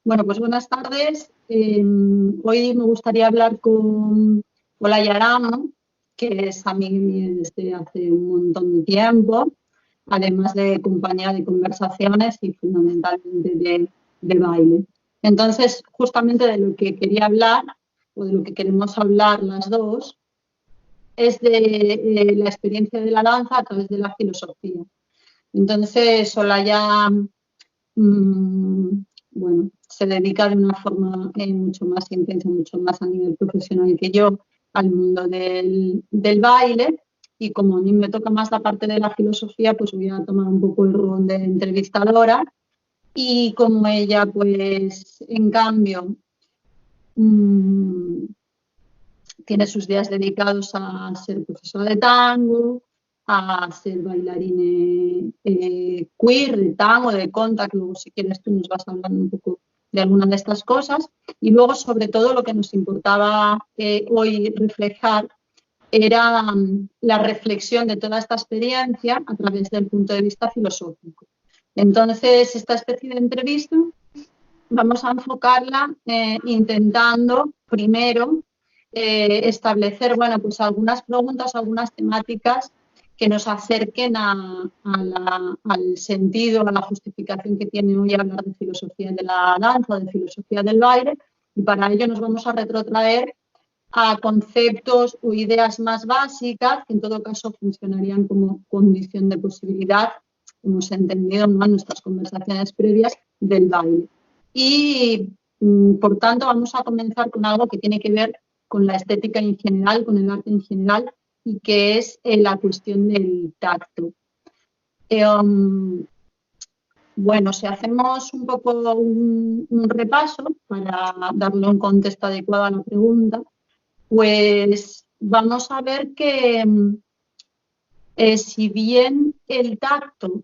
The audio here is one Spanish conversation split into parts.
Bueno, pues buenas tardes. Hoy me gustaría hablar con Olaya Aramo, que es amiga mía desde hace un montón de tiempo, además de compañía de conversaciones y fundamentalmente de baile. Entonces, justamente de lo que quería hablar, o de lo que queremos hablar las dos, es de la experiencia de la danza a través de la filosofía. Entonces, Olaya bueno, se dedica de una forma mucho más intensa, mucho más a nivel profesional que yo al mundo del baile, y como a mí me toca más la parte de la filosofía, pues voy a tomar un poco el rol de entrevistadora, y como ella, pues en cambio, tiene sus días dedicados a ser profesora de tango, a ser bailarina queer, de tango, de contact. Luego, si quieres, tú nos vas hablando un poco de algunas de estas cosas. Y luego, sobre todo, lo que nos importaba hoy reflejar era la reflexión de toda esta experiencia a través del punto de vista filosófico. Entonces, esta especie de entrevista vamos a enfocarla intentando primero establecer, bueno, pues algunas preguntas, algunas temáticas que nos acerquen al sentido, a la justificación que tiene hoy hablar de filosofía de la danza, de filosofía del baile, y para ello nos vamos a retrotraer a conceptos o ideas más básicas que en todo caso funcionarían como condición de posibilidad, hemos entendido en nuestras conversaciones previas, del baile. Y por tanto vamos a comenzar con algo que tiene que ver con la estética en general, con el arte en general, y que es la cuestión del tacto. Bueno, si hacemos un poco un repaso para darle un contexto adecuado a la pregunta, pues vamos a ver que si bien el tacto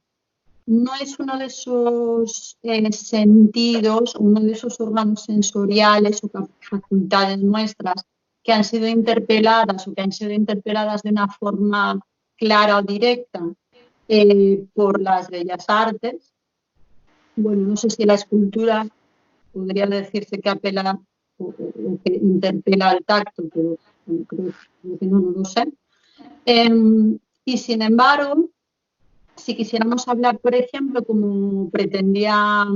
no es uno de esos sentidos, uno de esos órganos sensoriales o facultades nuestras que han sido interpeladas de una forma clara o directa por las bellas artes. Bueno, no sé si la escultura podría decirse que apela o que interpela al tacto, pero bueno, creo que no lo sé. Y sin embargo, si quisiéramos hablar, por ejemplo, como pretendía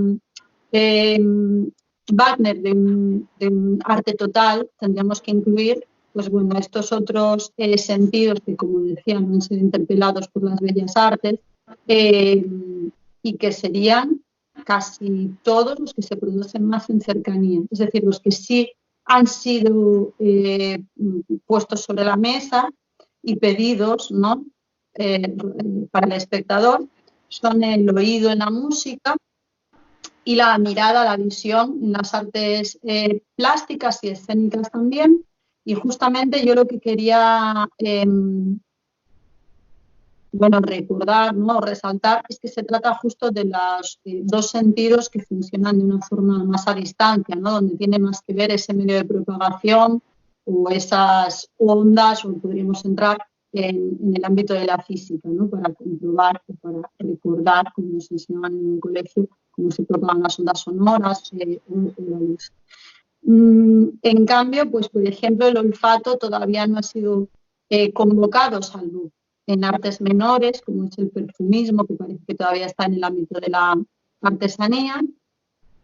Wagner, de un arte total, tendríamos que incluir, pues bueno, estos otros sentidos que, como decía, han sido interpelados por las bellas artes y que serían casi todos los que se producen más en cercanía, es decir, los que sí han sido puestos sobre la mesa y pedidos, ¿no? Para el espectador, son el oído en la música y la mirada, la visión en las artes plásticas y escénicas también. Y justamente yo lo que quería bueno, recordar, ¿no? Resaltar, es que se trata justo de los dos sentidos que funcionan de una forma más a distancia, ¿no? Donde tiene más que ver ese medio de propagación o esas ondas, o podríamos entrar en el ámbito de la física, ¿no? Para comprobar o para recordar, como nos enseñaban en el colegio, cómo se propagan las ondas sonoras o la luz. En cambio, pues por ejemplo, el olfato todavía no ha sido convocado, salvo en artes menores, como es el perfumismo, que parece que todavía está en el ámbito de la artesanía.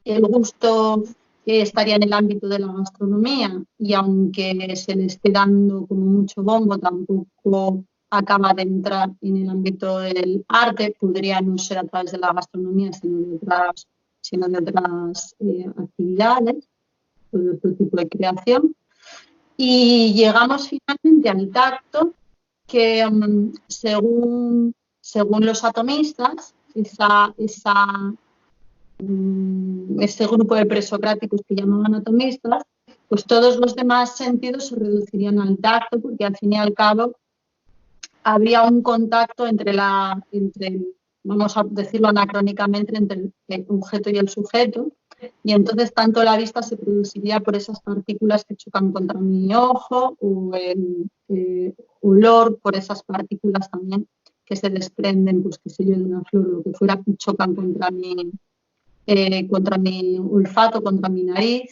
El gusto estaría en el ámbito de la gastronomía, y aunque se le esté dando como mucho bombo, tampoco acaba de entrar en el ámbito del arte. Podría no ser a través de la gastronomía, sino de otras actividades, de otro tipo de creación. Y llegamos finalmente al tacto, que según los atomistas, ese grupo de presocráticos que llamaban atomistas, pues todos los demás sentidos se reducirían al tacto, porque al fin y al cabo habría un contacto entre vamos a decirlo anacrónicamente, entre el objeto y el sujeto, y entonces tanto la vista se produciría por esas partículas que chocan contra mi ojo, o el olor por esas partículas también que se desprenden, pues qué sé yo, de una flor o lo que fuera, y chocan contra contra mi olfato, contra mi nariz,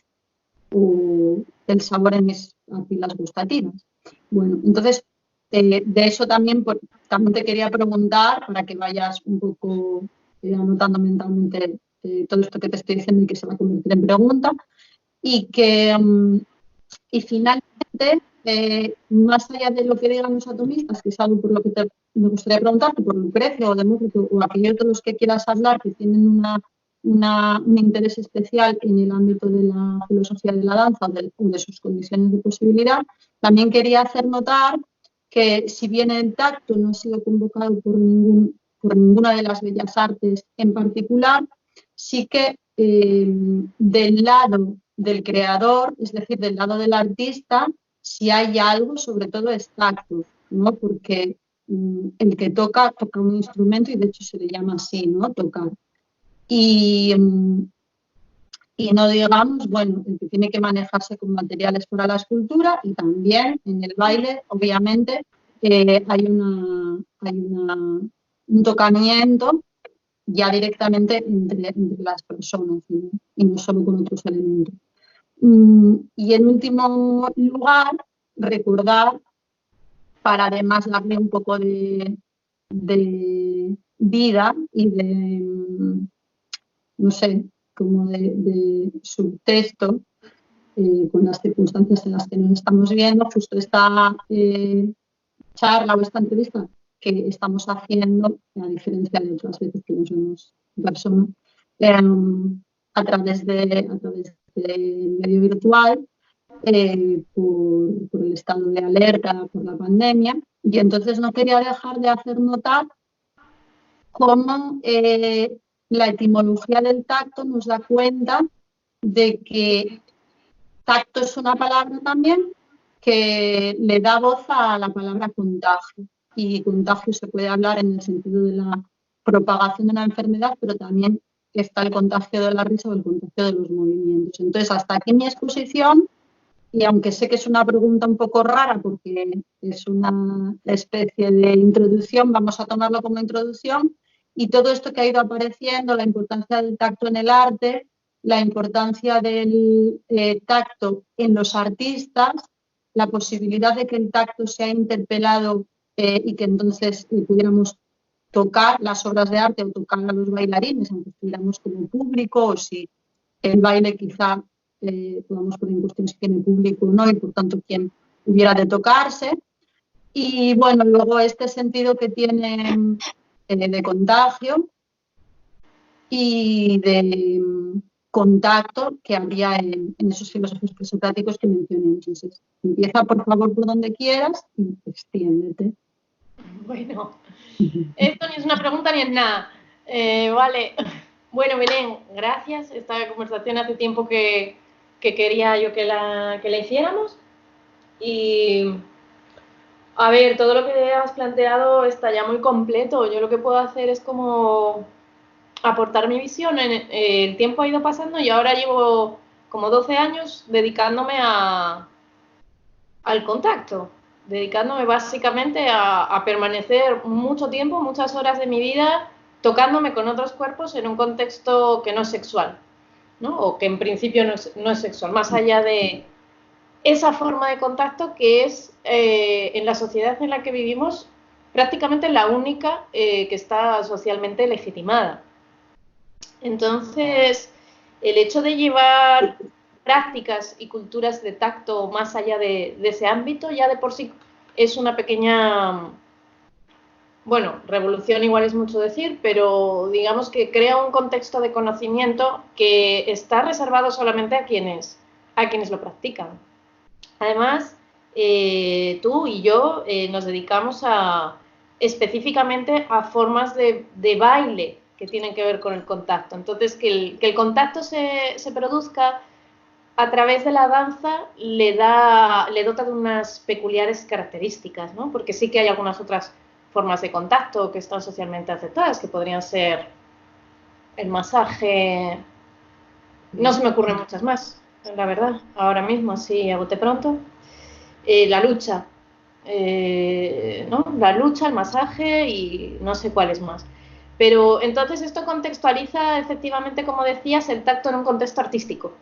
o el sabor en mis papilas gustativas. Bueno, entonces, de eso también te quería preguntar, para que vayas un poco anotando mentalmente todo esto que te estoy diciendo y que se va a convertir en pregunta, y finalmente, más allá de lo que digan los atomistas, que es algo por lo que me gustaría preguntarte, por Lucrecio o Demócrito o aquellos de los que quieras hablar que tienen un interés especial en el ámbito de la filosofía de la danza o de sus condiciones de posibilidad, también quería hacer notar que si bien el tacto no ha sido convocado por ninguna de las bellas artes en particular, sí que del lado del creador, es decir, del lado del artista, si hay algo, sobre todo es tacto, ¿no? Porque el que toca un instrumento y de hecho se le llama así, ¿no? Tocar. Y no digamos, bueno, el que tiene que manejarse con materiales para la escultura, y también en el baile, obviamente, hay un tocamiento ya directamente entre las personas, ¿no? Y no solo con otros elementos. Y en último lugar, recordar, para además darle un poco de vida y de, no sé, como de subtexto, con las circunstancias en las que nos estamos viendo, justo esta charla o esta entrevista que estamos haciendo, a diferencia de otras veces que nos vemos en persona, a través del medio virtual, por el estado de alerta, por la pandemia, y entonces no quería dejar de hacer notar cómo la etimología del tacto nos da cuenta de que tacto es una palabra también que le da voz a la palabra contagio. Y contagio se puede hablar en el sentido de la propagación de una enfermedad, pero también está el contagio de la risa o el contagio de los movimientos. Entonces, hasta aquí mi exposición, y aunque sé que es una pregunta un poco rara porque es una especie de introducción, vamos a tomarlo como introducción, y todo esto que ha ido apareciendo, la importancia del tacto en el arte, la importancia del tacto en los artistas, la posibilidad de que el tacto sea interpelado y que entonces pudiéramos tocar las obras de arte o tocar a los bailarines, aunque estuviéramos como público, o si el baile quizá podamos poner en cuestión si tiene público o no, y por tanto quién hubiera de tocarse. Y bueno, luego este sentido que tiene de contagio y de contacto que habría en esos filósofos presocráticos que mencioné. Entonces, empieza por favor por donde quieras y extiéndete. Bueno, esto ni es una pregunta ni es nada. Vale. Bueno, Belén, gracias. Esta conversación hace tiempo que quería yo que la hiciéramos. Y, a ver, todo lo que has planteado está ya muy completo. Yo lo que puedo hacer es como aportar mi visión. El tiempo ha ido pasando y ahora llevo como 12 años dedicándome al contacto, dedicándome básicamente a permanecer mucho tiempo, muchas horas de mi vida, tocándome con otros cuerpos en un contexto que no es sexual, ¿no? O que en principio no es sexual, más allá de esa forma de contacto que es en la sociedad en la que vivimos prácticamente la única que está socialmente legitimada. Entonces, el hecho de llevar prácticas y culturas de tacto más allá de ese ámbito ya de por sí es una pequeña, bueno, revolución igual es mucho decir, pero digamos que crea un contexto de conocimiento que está reservado solamente a quienes lo practican. Además, tú y yo nos dedicamos específicamente a formas de baile que tienen que ver con el contacto. Entonces, que el contacto se produzca a través de la danza le dota de unas peculiares características, ¿no? Porque sí que hay algunas otras formas de contacto que están socialmente aceptadas, que podrían ser el masaje. No se me ocurren muchas más, la verdad, ahora mismo, así a bote pronto. La lucha, ¿no? La lucha, el masaje y no sé cuáles más. Pero entonces esto contextualiza efectivamente, como decías, el tacto en un contexto artístico.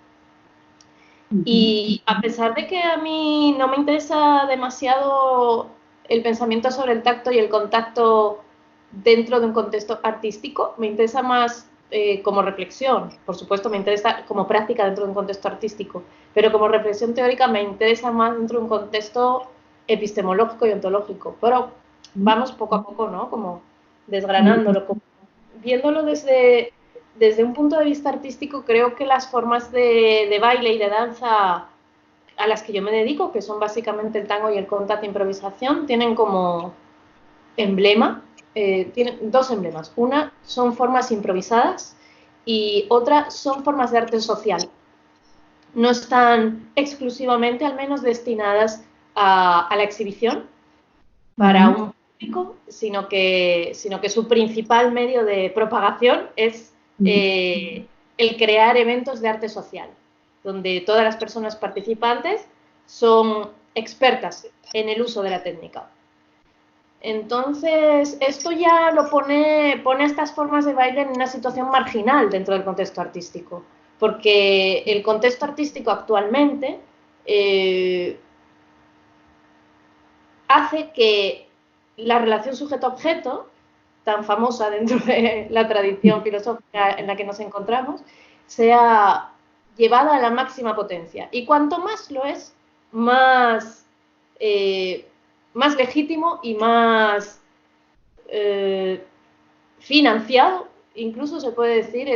Y a pesar de que a mí no me interesa demasiado el pensamiento sobre el tacto y el contacto dentro de un contexto artístico, me interesa más como reflexión. Por supuesto, me interesa como práctica dentro de un contexto artístico, pero como reflexión teórica me interesa más dentro de un contexto epistemológico y ontológico. Pero vamos poco a poco, ¿no? Como desgranándolo, como viéndolo desde un punto de vista artístico, creo que las formas de baile y de danza a las que yo me dedico, que son básicamente el tango y el contact improvisación, tienen como emblema, tienen dos emblemas. Una son formas improvisadas y otra son formas de arte social. No están exclusivamente, al menos, destinadas a la exhibición para un público, sino que su principal medio de propagación es el crear eventos de arte social, donde todas las personas participantes son expertas en el uso de la técnica. Entonces, esto ya lo pone a estas formas de baile en una situación marginal dentro del contexto artístico, porque el contexto artístico actualmente hace que la relación sujeto-objeto, tan famosa dentro de la tradición filosófica en la que nos encontramos, sea llevada a la máxima potencia. Y cuanto más lo es, más legítimo y más financiado, incluso se puede decir,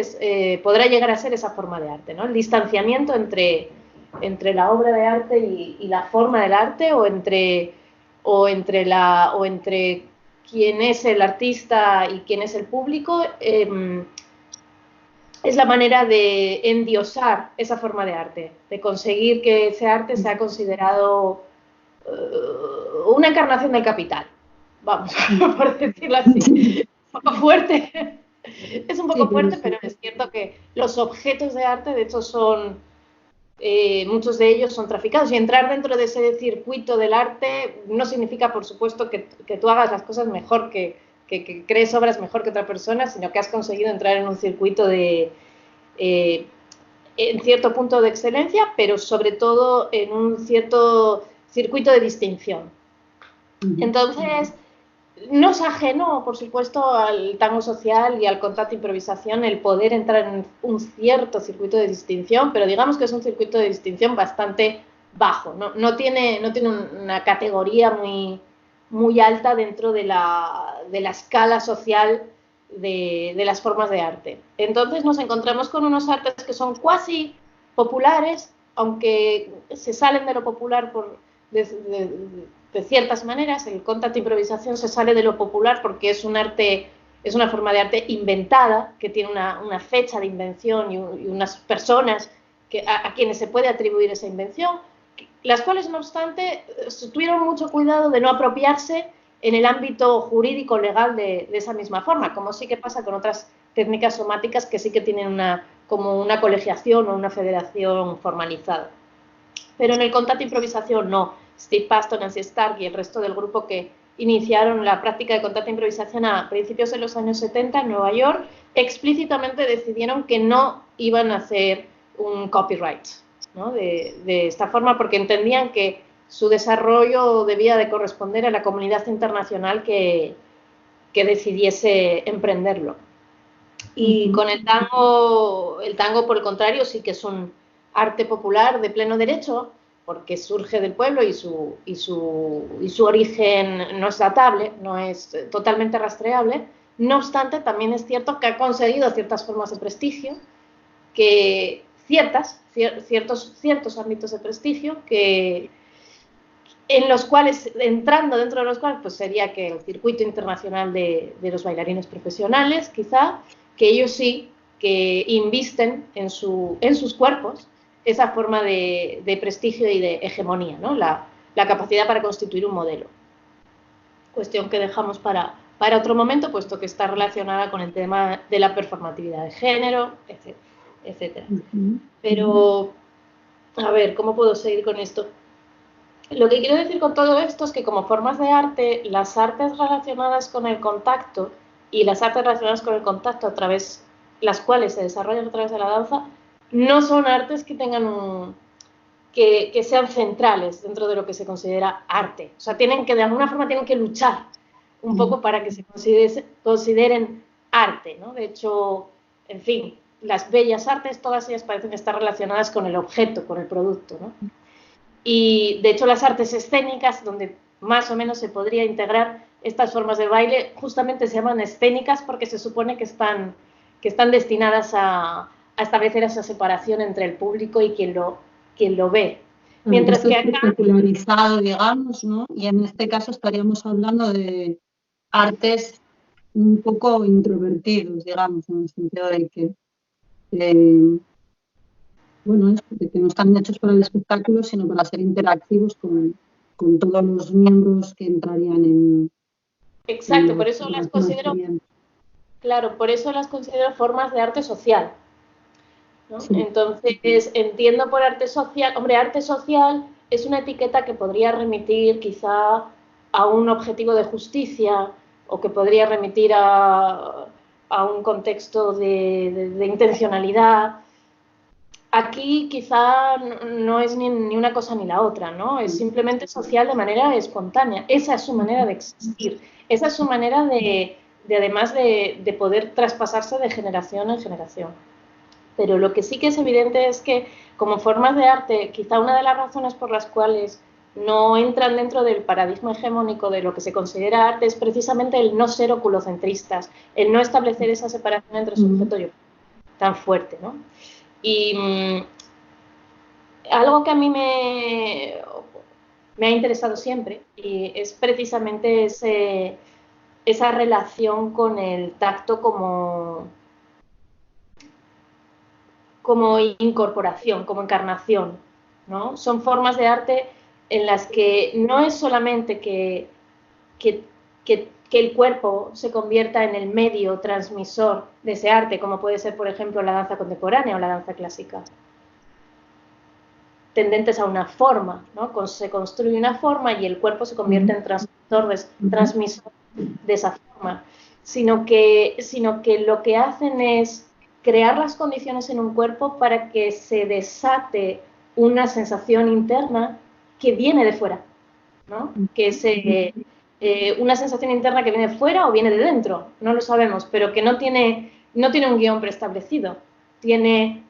podrá llegar a ser esa forma de arte, ¿no? El distanciamiento entre la obra de arte y la forma del arte, o entre quién es el artista y quién es el público, es la manera de endiosar esa forma de arte, de conseguir que ese arte sea considerado una encarnación del capital, vamos, por decirlo así. Un poco fuerte, es un poco fuerte, pero es cierto que los objetos de arte, de hecho, son muchos de ellos son traficados, y entrar dentro de ese circuito del arte no significa, por supuesto, que tú hagas las cosas mejor, que crees obras mejor que otra persona, sino que has conseguido entrar en un circuito en cierto punto de excelencia, pero sobre todo en un cierto circuito de distinción. Entonces, no es ajeno, por supuesto, al tango social y al contact improvisación el poder entrar en un cierto circuito de distinción, pero digamos que es un circuito de distinción bastante bajo, no tiene una categoría muy alta dentro de la escala social de las formas de arte. Entonces nos encontramos con unos artes que son cuasi populares, aunque se salen de lo popular de ciertas maneras. El contact improvisación se sale de lo popular porque es un arte, es una forma de arte inventada, que tiene una fecha de invención y unas personas a quienes se puede atribuir esa invención, las cuales, no obstante, tuvieron mucho cuidado de no apropiarse en el ámbito jurídico legal de esa misma forma, como sí que pasa con otras técnicas somáticas que sí que tienen como una colegiación o una federación formalizada. Pero en el contact improvisación no. Steve Paston, Nancy Stark y el resto del grupo que iniciaron la práctica de contact improvisación a principios de los años 70 en Nueva York, explícitamente decidieron que no iban a hacer un copyright, ¿no? de esta forma, porque entendían que su desarrollo debía de corresponder a la comunidad internacional que decidiese emprenderlo. Y con el tango, por el contrario, sí que es un arte popular de pleno derecho, porque surge del pueblo y su origen no es datable, no es totalmente rastreable. No obstante, también es cierto que ha conseguido ciertas formas de prestigio, ciertos ámbitos de prestigio, en los cuales, entrando dentro de los cuales, pues sería que el circuito internacional de los bailarines profesionales, quizá, que ellos sí que invisten en sus cuerpos esa forma de prestigio y de hegemonía, ¿no? La capacidad para constituir un modelo. Cuestión que dejamos para otro momento, puesto que está relacionada con el tema de la performatividad de género, etcétera. Pero, a ver, ¿cómo puedo seguir con esto? Lo que quiero decir con todo esto es que, como formas de arte, las artes relacionadas con el contacto y las artes relacionadas con el contacto, las cuales se desarrollan a través de la danza, no son artes que tengan que sean centrales dentro de lo que se considera arte. O sea, tienen que, de alguna forma, tienen que luchar un poco para que se consideren arte, ¿no? De hecho, en fin, las bellas artes, todas ellas parecen estar relacionadas con el objeto, con el producto, ¿no? Y, de hecho, las artes escénicas, donde más o menos se podría integrar estas formas de baile, justamente se llaman escénicas porque se supone que están destinadas a establecer esa separación entre el público y quien lo ve. Mientras Esto que es acá, especularizado, digamos, ¿no? Y en este caso estaríamos hablando de artes un poco introvertidos, digamos, en el sentido de que, bueno, es de que no están hechos para el espectáculo, sino para ser interactivos con todos los miembros que entrarían en exacto, por eso la las misma considero, experiencia. claro, por eso las considero formas de arte social, ¿no? Sí. Entonces, entiendo por arte social, hombre, arte social es una etiqueta que podría remitir quizá a un objetivo de justicia o que podría remitir a un contexto de intencionalidad. Aquí quizá no es ni una cosa ni la otra, ¿no? Es simplemente social de manera espontánea. Esa es su manera de existir. Esa es su manera además de poder traspasarse de generación en generación. Pero lo que sí que es evidente es que como formas de arte, quizá una de las razones por las cuales no entran dentro del paradigma hegemónico de lo que se considera arte es precisamente el no ser oculocentristas, el no establecer esa separación entre sujeto y objeto tan fuerte, ¿no? Y algo que a mí me ha interesado siempre y es precisamente esa relación con el tacto como incorporación, como encarnación, ¿no? Son formas de arte en las que no es solamente que el cuerpo se convierta en el medio transmisor de ese arte, como puede ser, por ejemplo, la danza contemporánea o la danza clásica, tendentes a una forma, ¿no? Se construye una forma y el cuerpo se convierte en transmisor de esa forma, sino que lo que hacen es crear las condiciones en un cuerpo para que se desate una sensación interna que viene de fuera, ¿no? Que es una sensación interna que viene de fuera o viene de dentro, no lo sabemos, pero que no tiene un guión preestablecido, tiene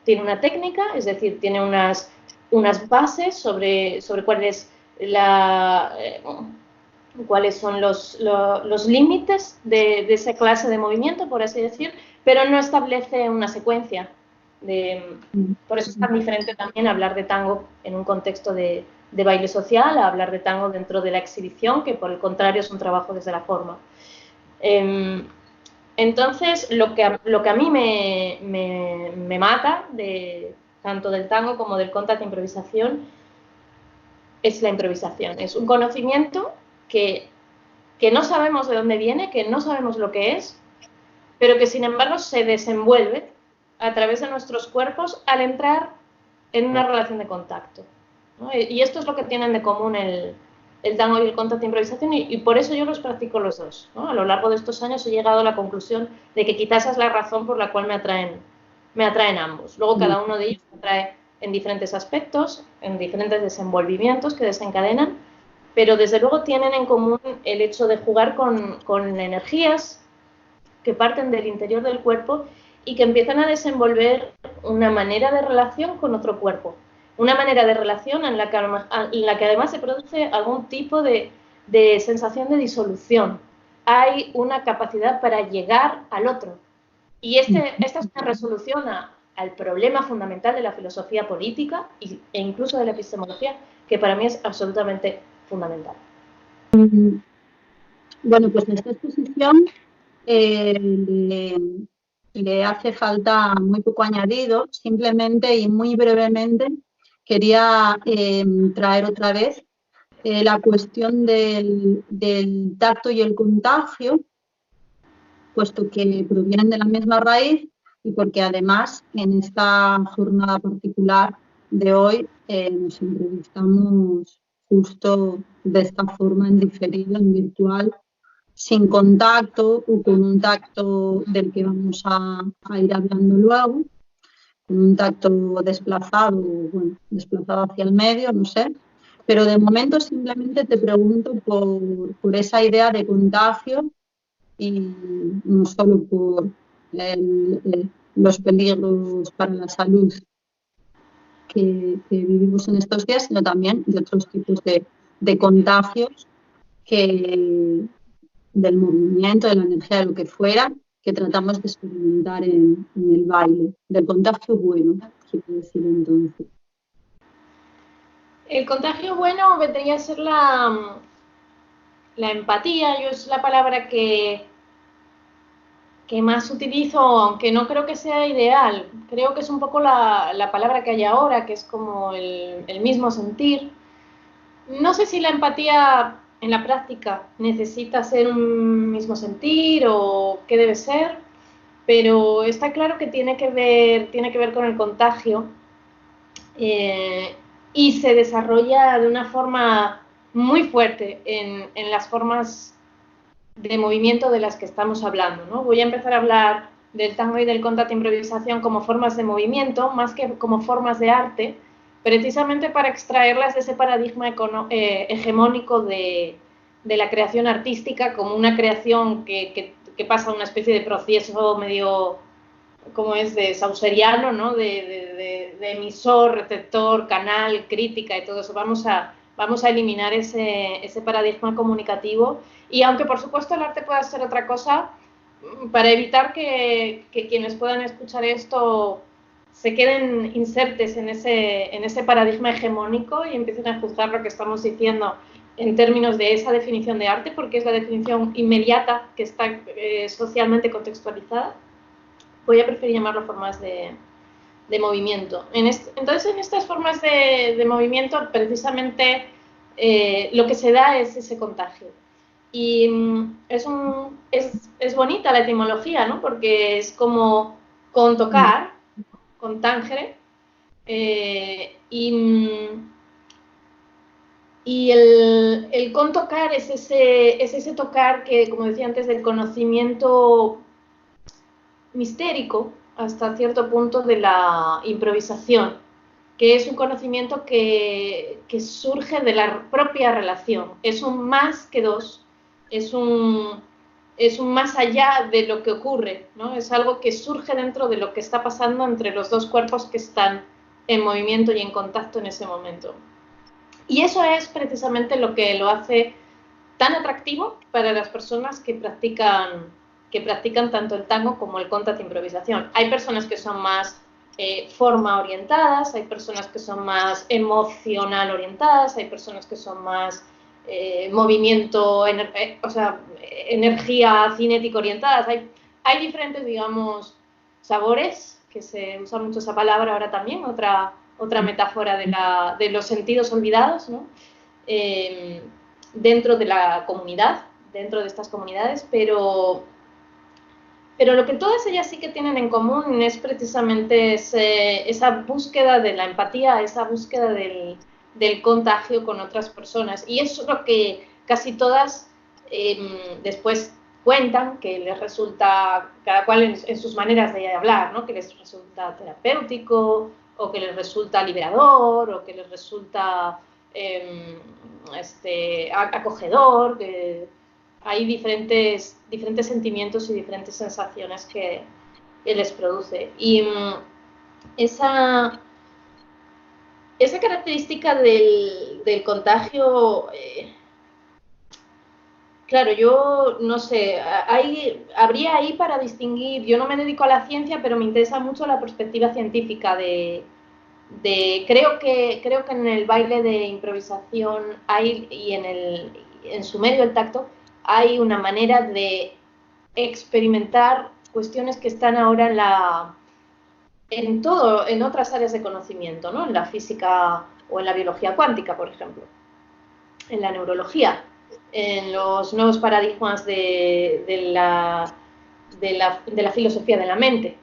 una técnica, es decir, tiene unas bases sobre cuáles son los límites de esa clase de movimiento, por así decir, pero no establece una secuencia. Por eso es tan diferente también hablar de tango en un contexto de baile social a hablar de tango dentro de la exhibición, que por el contrario es un trabajo desde la forma. Entonces, lo que a mí me mata, tanto del tango como del contact de improvisación, es la improvisación. Es un conocimiento que no sabemos de dónde viene, que no sabemos lo que es, pero que sin embargo se desenvuelve a través de nuestros cuerpos al entrar en una relación de contacto, ¿no? Y esto es lo que tienen de común el tango y el contact de improvisación y por eso yo los practico los dos, ¿no? A lo largo de estos años he llegado a la conclusión de que quizás es la razón por la cual me atraen ambos. Luego cada uno de ellos me atrae en diferentes aspectos, en diferentes desenvolvimientos que desencadenan, pero desde luego tienen en común el hecho de jugar con energías que parten del interior del cuerpo y que empiezan a desenvolver una manera de relación con otro cuerpo. Una manera de relación en la que además se produce algún tipo de sensación de disolución. Hay una capacidad para llegar al otro. Y esta es una resolución al problema fundamental de la filosofía política e incluso de la epistemología, que para mí es absolutamente fundamental. Bueno, pues en esta exposición le hace falta muy poco añadido, simplemente y muy brevemente quería traer otra vez la cuestión del tacto y el contagio, puesto que provienen de la misma raíz y porque además en esta jornada particular de hoy nos entrevistamos justo de esta forma en diferido, en virtual, sin contacto o con un tacto del que vamos a ir hablando luego, con un tacto desplazado, bueno, desplazado hacia el medio, no sé. Pero de momento simplemente te pregunto por esa idea de contagio y no solo por los peligros para la salud que vivimos en estos días, sino también de otros tipos de contagios del movimiento, de la energía, de lo que fuera, que tratamos de experimentar en el baile, del contagio bueno, quiero decir entonces. El contagio bueno vendría a ser la empatía. Yo es la palabra que más utilizo, aunque no creo que sea ideal. Creo que es un poco la palabra que hay ahora, que es como el mismo sentir. No sé si la empatía en la práctica necesita ser un mismo sentir o qué debe ser, pero está claro que tiene que ver con el contagio, y se desarrolla de una forma muy fuerte en las formas de movimiento de las que estamos hablando, ¿no? Voy a empezar a hablar del tango y del conta improvisación como formas de movimiento, más que como formas de arte, precisamente para extraerlas de ese paradigma hegemónico de la creación artística como una creación que pasa una especie de proceso medio, como es, de sauseriano, ¿no? de emisor, receptor, canal, crítica y todo eso. Vamos a eliminar ese paradigma comunicativo, y aunque por supuesto el arte pueda ser otra cosa, para evitar que quienes puedan escuchar esto se queden insertes en ese paradigma hegemónico y empiecen a juzgar lo que estamos diciendo en términos de esa definición de arte, porque es la definición inmediata que está socialmente contextualizada, voy a preferir llamarlo formas de movimiento. Entonces, en estas formas de movimiento, precisamente lo que se da es ese contagio. Y es bonita la etimología, ¿no? Porque es como con tocar, con tangere, y el con tocar es ese tocar que, como decía antes, del conocimiento mistérico hasta cierto punto de la improvisación, que es un conocimiento que surge de la propia relación. Es un más que dos, es un más allá de lo que ocurre, ¿no? Es algo que surge dentro de lo que está pasando entre los dos cuerpos que están en movimiento y en contacto en ese momento. Y eso es precisamente lo que lo hace tan atractivo para las personas que practican tanto el tango como el conta de improvisación. Hay personas que son más forma orientadas, hay personas que son más emocional orientadas, hay personas que son más movimiento, energía cinética orientadas. Hay diferentes, digamos, sabores, que se usa mucho esa palabra ahora también, otra metáfora de los sentidos olvidados, ¿no? Dentro de la comunidad, dentro de estas comunidades, pero lo que todas ellas sí que tienen en común es precisamente esa búsqueda de la empatía, esa búsqueda del contagio con otras personas. Y eso es lo que casi todas después cuentan, que les resulta, cada cual en sus maneras de hablar, ¿no? Que les resulta terapéutico, o que les resulta liberador, o que les resulta acogedor, que hay diferentes sentimientos y diferentes sensaciones que les produce. Y esa característica del contagio, claro, yo no sé, habría ahí para distinguir, yo no me dedico a la ciencia, pero me interesa mucho la perspectiva científica creo que en el baile de improvisación hay, y en su medio el tacto, hay una manera de experimentar cuestiones que están ahora en otras áreas de conocimiento, ¿no? En la física o en la biología cuántica, por ejemplo, en la neurología, en los nuevos paradigmas de la filosofía de la mente,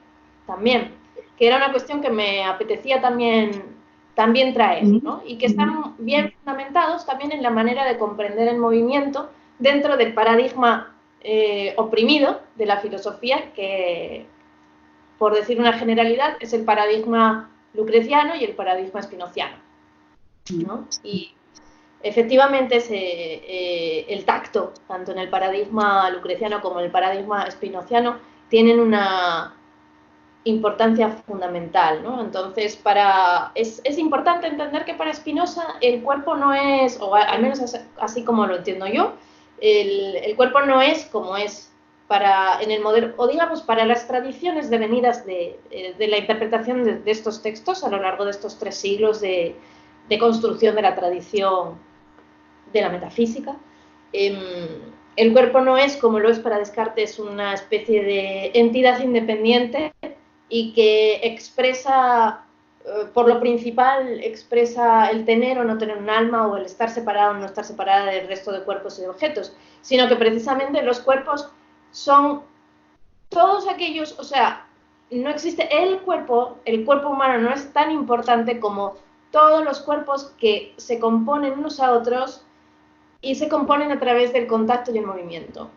también, que era una cuestión que me apetecía también traer, ¿no? Y que están bien fundamentados también en la manera de comprender el movimiento dentro del paradigma oprimido de la filosofía, que, por decir una generalidad, es el paradigma lucreciano y el paradigma spinoziano, ¿no? Y efectivamente el tacto, tanto en el paradigma lucreciano como en el paradigma spinoziano, tienen una importancia fundamental, ¿no? Entonces, es importante entender que para Spinoza el cuerpo no es, o al menos así como lo entiendo yo, el cuerpo no es como es en el modelo, o digamos, para las tradiciones devenidas de la interpretación de estos textos a lo largo de estos 3 siglos de construcción de la tradición de la metafísica. El cuerpo no es, como lo es para Descartes, una especie de entidad independiente y que expresa, por lo principal, expresa el tener o no tener un alma, o el estar separado o no estar separada del resto de cuerpos y de objetos, sino que precisamente los cuerpos son todos aquellos, o sea, no existe el cuerpo humano no es tan importante como todos los cuerpos que se componen unos a otros y se componen a través del contacto y el movimiento,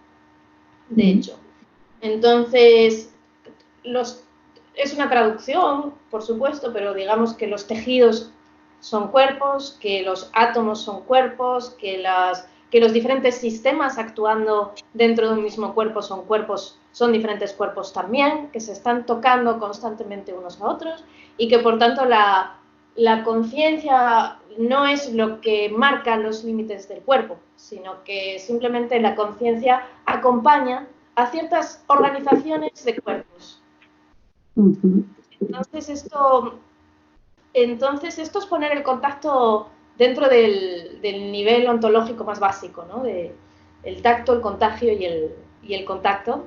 de hecho. Entonces, es una traducción, por supuesto, pero digamos que los tejidos son cuerpos, que los átomos son cuerpos, que los diferentes sistemas actuando dentro de un mismo cuerpo son diferentes cuerpos también, que se están tocando constantemente unos a otros y que por tanto la conciencia no es lo que marca los límites del cuerpo, sino que simplemente la conciencia acompaña a ciertas organizaciones de cuerpos. Entonces esto es poner el contacto dentro del nivel ontológico más básico, ¿no? El tacto, el contagio y el contacto,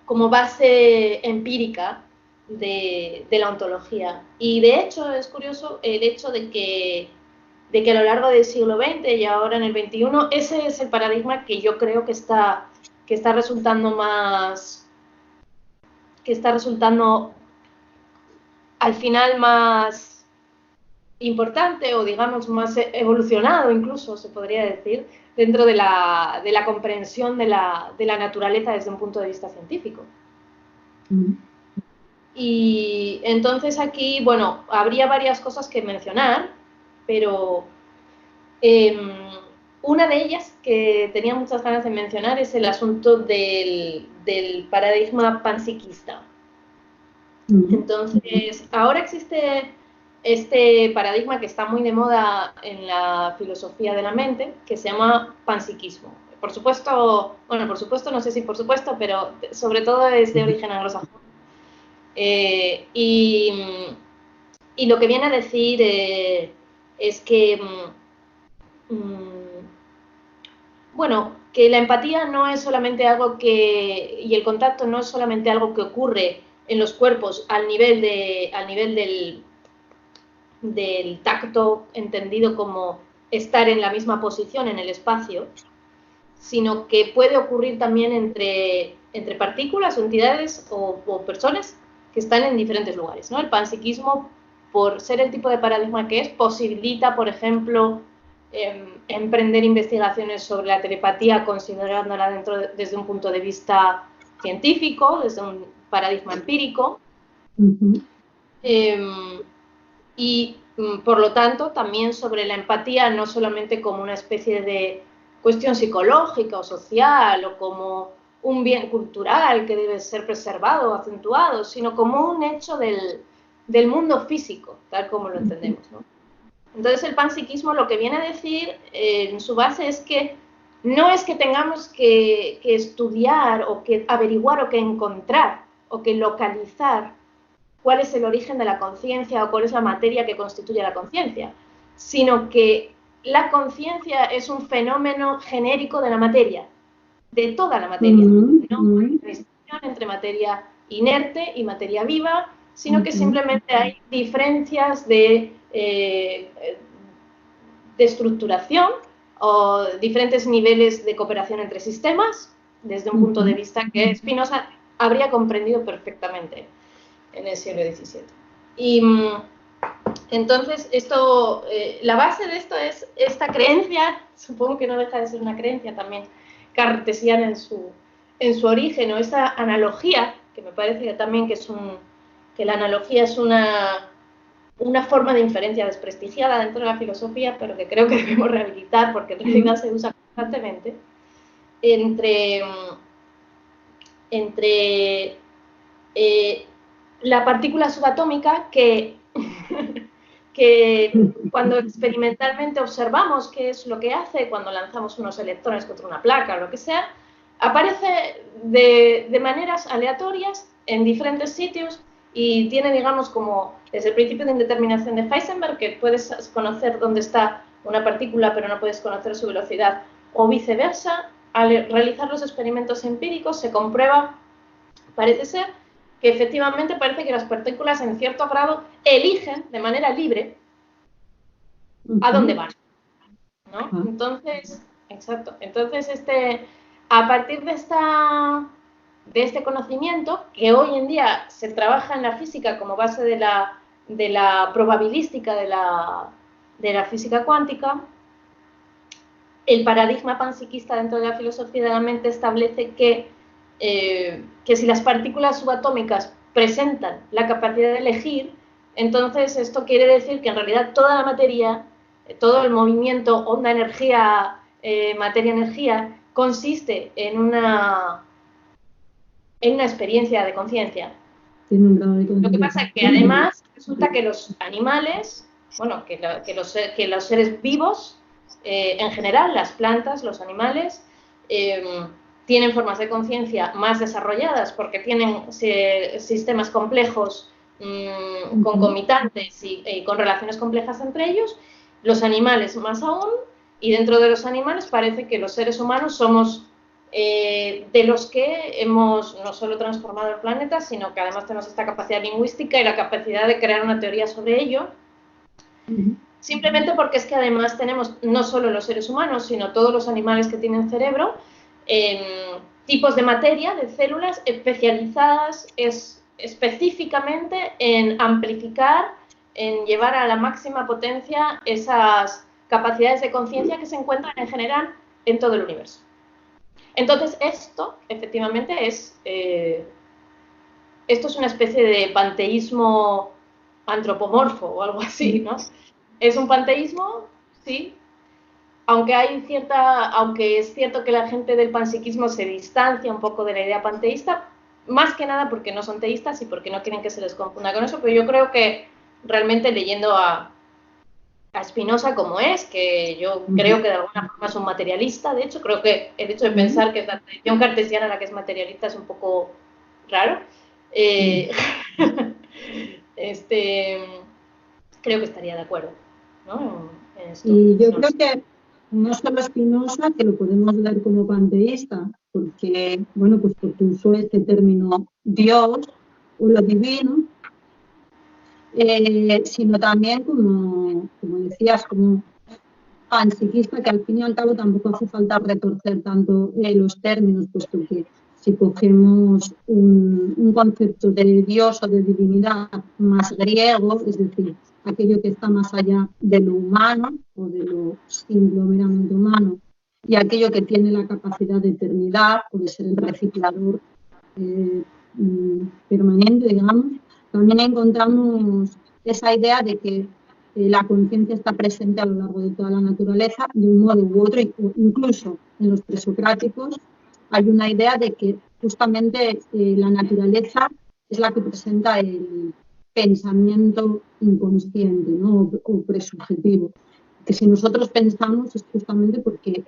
como base empírica de la ontología. Y de hecho es curioso el hecho de que a lo largo del siglo XX y ahora en el XXI, ese es el paradigma que yo creo que está resultando al final más importante, o digamos más evolucionado incluso, se podría decir, dentro de la comprensión de la naturaleza desde un punto de vista científico. Y entonces aquí, bueno, habría varias cosas que mencionar, pero una de ellas que tenía muchas ganas de mencionar es el asunto del paradigma panpsiquista. Entonces, ahora existe este paradigma que está muy de moda en la filosofía de la mente, que se llama panpsiquismo. Por supuesto, no sé si por supuesto, pero sobre todo es de origen anglosajón. Y lo que viene a decir es que que la empatía no es solamente algo y el contacto no es solamente algo que ocurre en los cuerpos al nivel del tacto, entendido como estar en la misma posición en el espacio, sino que puede ocurrir también entre partículas o entidades o personas que están en diferentes lugares, ¿no? El panpsiquismo, por ser el tipo de paradigma que es, posibilita, por ejemplo, emprender investigaciones sobre la telepatía considerándola desde un punto de vista científico, desde un paradigma empírico. Y por lo tanto también sobre la empatía, no solamente como una especie de cuestión psicológica o social o como un bien cultural que debe ser preservado o acentuado, sino como un hecho del mundo físico, tal como lo entendemos, ¿no? Entonces el panpsiquismo lo que viene a decir en su base es que no es que tengamos que estudiar o que averiguar o que encontrar o que localizar cuál es el origen de la conciencia o cuál es la materia que constituye la conciencia, sino que la conciencia es un fenómeno genérico de la materia, de toda la materia. No hay distinción entre materia inerte y materia viva, sino que simplemente hay diferencias de estructuración o diferentes niveles de cooperación entre sistemas, desde un punto de vista que Spinoza habría comprendido perfectamente en el siglo XVII. Y entonces la base de esto es esta creencia, supongo que no deja de ser una creencia también, cartesiana en su origen, o esa analogía, que me parece también que la analogía es una forma de inferencia desprestigiada dentro de la filosofía, pero que creo que debemos rehabilitar porque en realidad se usa constantemente, entre la partícula subatómica que cuando experimentalmente observamos qué es lo que hace cuando lanzamos unos electrones contra una placa o lo que sea, aparece de maneras aleatorias en diferentes sitios y tiene, digamos, como desde el principio de indeterminación de Heisenberg, que puedes conocer dónde está una partícula pero no puedes conocer su velocidad, o viceversa. Al realizar los experimentos empíricos se comprueba, parece ser, que efectivamente parece que las partículas en cierto grado eligen de manera libre a dónde van, ¿no? Entonces, exacto. Entonces, a partir de este conocimiento, que hoy en día se trabaja en la física como base de la probabilística de la física cuántica, el paradigma panpsiquista dentro de la filosofía de la mente establece que si las partículas subatómicas presentan la capacidad de elegir, entonces esto quiere decir que en realidad toda la materia, todo el movimiento onda-energía, materia-energía, consiste en una experiencia de conciencia. Lo que pasa es que además resulta que los animales, bueno, que los seres vivos, en general, las plantas, los animales, tienen formas de conciencia más desarrolladas porque tienen sistemas complejos concomitantes y con relaciones complejas entre ellos, los animales más aún, y dentro de los animales parece que los seres humanos somos de los que hemos no solo transformado el planeta, sino que además tenemos esta capacidad lingüística y la capacidad de crear una teoría sobre ello. Simplemente porque es que además tenemos no solo los seres humanos, sino todos los animales que tienen cerebro, tipos de materia, de células especializadas específicamente en amplificar, en llevar a la máxima potencia esas capacidades de conciencia que se encuentran en general en todo el universo. Entonces, esto, efectivamente, esto es una especie de panteísmo antropomorfo o algo así, ¿no? Es un panteísmo, sí, aunque es cierto que la gente del panpsiquismo se distancia un poco de la idea panteísta, más que nada porque no son teístas y porque no quieren que se les confunda con eso, pero yo creo que realmente leyendo a Spinoza como es, que yo creo que de alguna forma es un materialista, de hecho, creo que el hecho de pensar que es la tradición cartesiana la que es materialista es un poco raro. Creo que estaría de acuerdo, ¿no? En esto. Y yo creo que no solo Spinoza, que lo podemos ver como panteísta, porque, bueno, pues porque usó este término Dios o lo divino, sino también, como decías, como panpsiquista, que al fin y al cabo tampoco hace falta retorcer tanto los términos, puesto que si cogemos un concepto de Dios o de divinidad más griego, es decir, aquello que está más allá de lo humano o de lo simplemente humano, y aquello que tiene la capacidad de eternidad o de ser el reciclador permanente, digamos, también encontramos esa idea de que la conciencia está presente a lo largo de toda la naturaleza de un modo u otro, incluso en los presocráticos hay una idea de que justamente la naturaleza es la que presenta el pensamiento inconsciente, ¿no? o presubjetivo, que si nosotros pensamos es justamente porque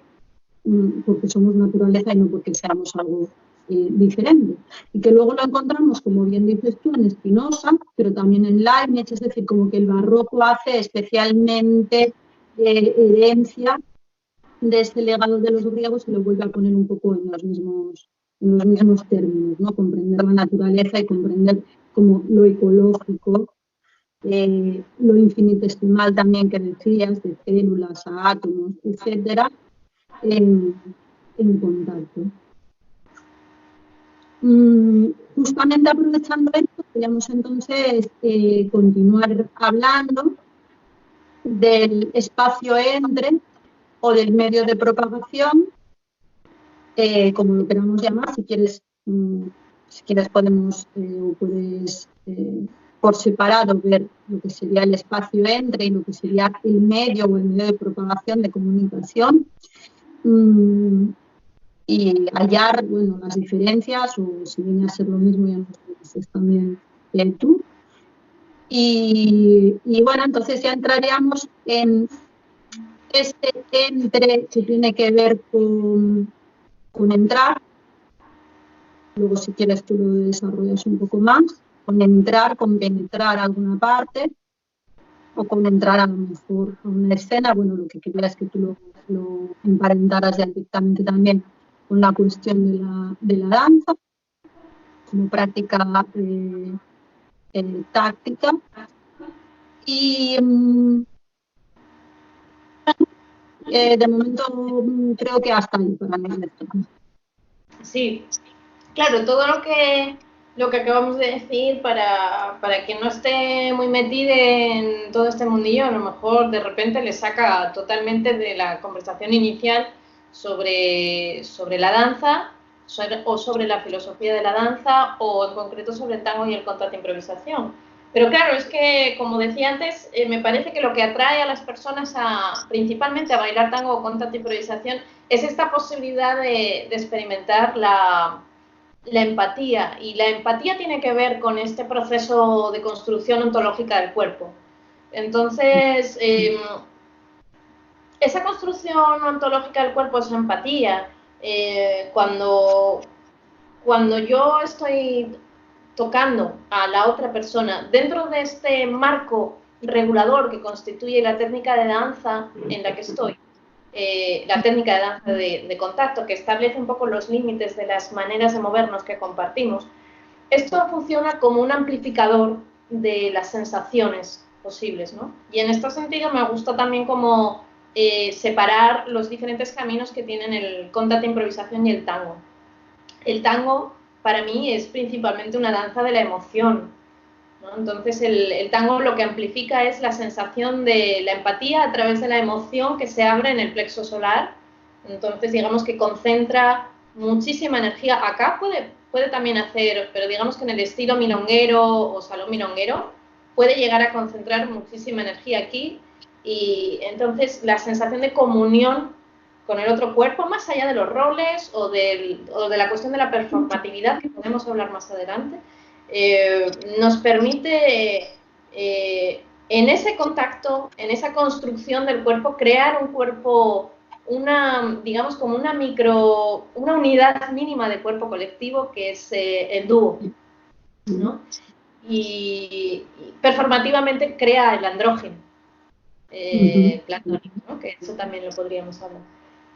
somos naturaleza y no porque seamos algo diferente. Y que luego lo encontramos, como bien dices tú, en Spinoza, pero también en Leibniz, es decir, como que el barroco hace especialmente herencia de este legado de los griegos y lo vuelve a poner un poco en los mismos términos, ¿no? Comprender la naturaleza y comprender como lo ecológico, lo infinitesimal también que decías, de células a átomos, etcétera, en contacto. Justamente aprovechando esto, podríamos entonces continuar hablando del espacio entre o del medio de propagación como lo queramos llamar. Si quieres podemos o puedes por separado ver lo que sería el espacio entre y lo que sería el medio o el medio de propagación de comunicación, y hallar, bueno, las diferencias, o si viene a ser lo mismo, ya nos lo dices también tú. Y bueno, entonces ya entraríamos en este entre que tiene que ver con entrar. Luego, si quieres, tú lo desarrollas un poco más, con entrar, con penetrar alguna parte, o con entrar a lo mejor a una escena. Bueno, lo que quería es que tú lo emparentaras ya directamente también con la cuestión de la danza, como práctica táctica. Y de momento creo que hasta ahí para mí. Sí, claro, todo lo que acabamos de decir, para quien no esté muy metido en todo este mundillo, a lo mejor de repente le saca totalmente de la conversación inicial sobre la danza, o sobre la filosofía de la danza, o en concreto sobre el tango y el contrato improvisación. Pero claro, es que, como decía antes, me parece que lo que atrae a las personas principalmente a bailar tango o contrato improvisación es esta posibilidad de experimentar la empatía. Y la empatía tiene que ver con este proceso de construcción ontológica del cuerpo. Entonces, esa construcción ontológica del cuerpo, esa empatía, cuando yo estoy tocando a la otra persona dentro de este marco regulador que constituye la técnica de danza en la que estoy, la técnica de danza de contacto, que establece un poco los límites de las maneras de movernos que compartimos, esto funciona como un amplificador de las sensaciones posibles, ¿no? Y en este sentido me gusta también como separar los diferentes caminos que tienen el contacto, improvisación y el tango. El tango, para mí, es principalmente una danza de la emoción, ¿no? Entonces, el tango lo que amplifica es la sensación de la empatía a través de la emoción que se abre en el plexo solar. Entonces, digamos que concentra muchísima energía. Acá puede también hacer, pero digamos que en el estilo milonguero o salón milonguero, puede llegar a concentrar muchísima energía aquí. Y entonces, la sensación de comunión con el otro cuerpo, más allá de los roles o de la cuestión de la performatividad, que podemos hablar más adelante, nos permite en ese contacto, en esa construcción del cuerpo, crear un cuerpo, digamos como una unidad mínima de cuerpo colectivo, que es el dúo, ¿no? Y performativamente crea el andrógeno platónico, ¿no? Que eso también lo podríamos hablar.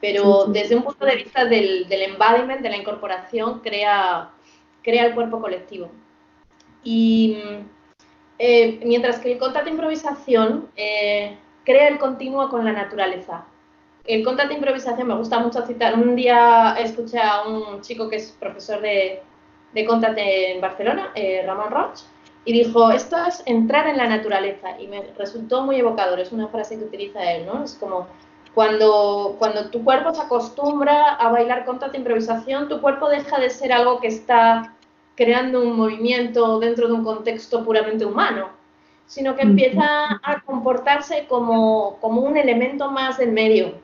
Pero desde un punto de vista del embodiment, de la incorporación, crea el cuerpo colectivo. Y mientras que el contacto de improvisación crea el continuo con la naturaleza. El contacto de improvisación me gusta mucho citar. Un día escuché a un chico que es profesor de contacto en Barcelona, Ramón Roig, y dijo, esto es entrar en la naturaleza, y me resultó muy evocador. Es una frase que utiliza él, ¿no? Es como cuando tu cuerpo se acostumbra a bailar contacto de improvisación, tu cuerpo deja de ser algo que está creando un movimiento dentro de un contexto puramente humano, sino que empieza a comportarse como un elemento más del medio,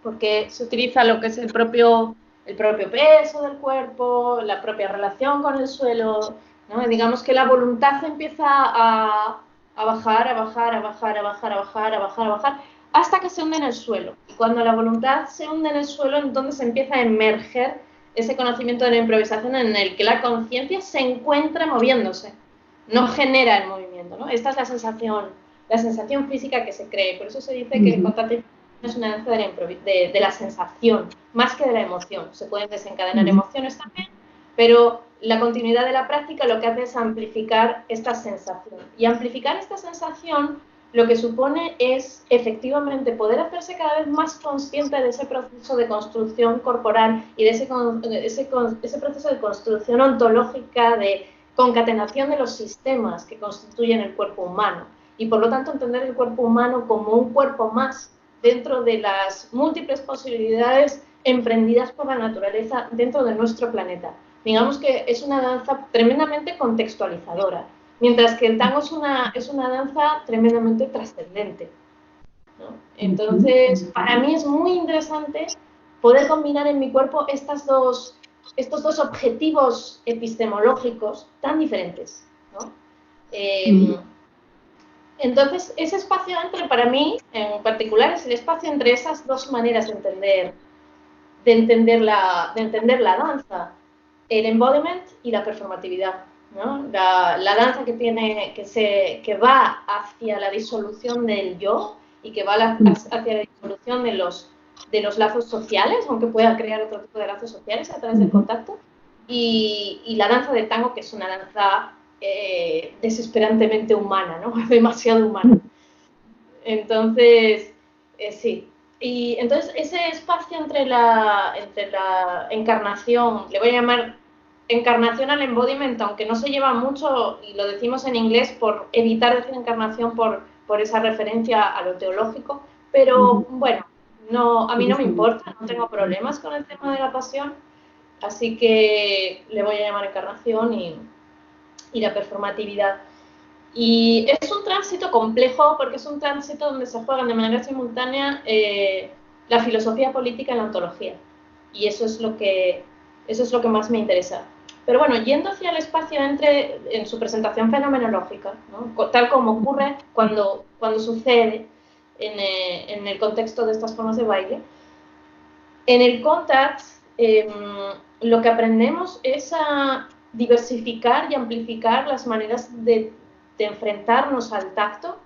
porque se utiliza lo que es el propio peso del cuerpo, la propia relación con el suelo, ¿no? Y digamos que la voluntad empieza a bajar, a bajar, a bajar, a bajar, a bajar, a bajar, a bajar, hasta que se hunde en el suelo. Y cuando la voluntad se hunde en el suelo, entonces empieza a emerger ese conocimiento de la improvisación en el que la conciencia se encuentra moviéndose, no genera el movimiento, ¿no? Esta es la sensación física que se cree. Por eso se dice que el contacto es una danza de la sensación, más que de la emoción. Se pueden desencadenar emociones también, pero la continuidad de la práctica lo que hace es amplificar esta sensación. Y amplificar esta sensación lo que supone es efectivamente poder hacerse cada vez más consciente de ese proceso de construcción corporal y de ese proceso de construcción ontológica, de concatenación de los sistemas que constituyen el cuerpo humano. Y por lo tanto entender el cuerpo humano como un cuerpo más dentro de las múltiples posibilidades emprendidas por la naturaleza dentro de nuestro planeta. Digamos que es una danza tremendamente contextualizadora, mientras que el tango es una danza tremendamente trascendente, ¿no? Entonces, para mí es muy interesante poder combinar en mi cuerpo estos dos objetivos epistemológicos tan diferentes, ¿no? Entonces, ese espacio para mí, en particular, es el espacio entre esas dos maneras de entender la danza, el embodiment y la performatividad, ¿no? La danza que va hacia la disolución del yo y que va hacia la disolución de los lazos sociales, aunque pueda crear otro tipo de lazos sociales a través del contacto, y la danza del tango, que es una danza desesperantemente humana, ¿no? Demasiado humana. Entonces, sí. Y entonces ese espacio entre la encarnación, le voy a llamar encarnación al embodiment, aunque no se lleva mucho, y lo decimos en inglés por evitar decir encarnación por esa referencia a lo teológico, pero bueno, no, a mí no me importa, no tengo problemas con el tema de la pasión, así que le voy a llamar encarnación y la performatividad. Y es un tránsito complejo porque es un tránsito donde se juegan de manera simultánea la filosofía política y la ontología. Y eso es lo que más me interesa. Pero bueno, yendo hacia el espacio en su presentación fenomenológica, ¿no? Tal como ocurre cuando sucede en el contexto de estas formas de baile, en el contact lo que aprendemos es a diversificar y amplificar las maneras de enfrentarnos al tacto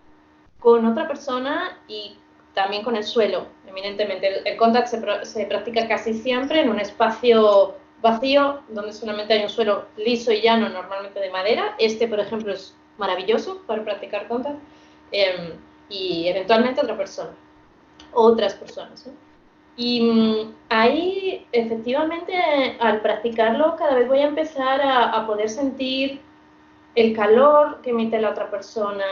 con otra persona y también con el suelo, eminentemente. El contact se practica casi siempre en un espacio vacío, donde solamente hay un suelo liso y llano, normalmente de madera. Por ejemplo, es maravilloso para practicar contact. Y eventualmente otras personas, ¿eh? Y ahí, efectivamente, al practicarlo, cada vez voy a empezar a poder sentir el calor que emite la otra persona,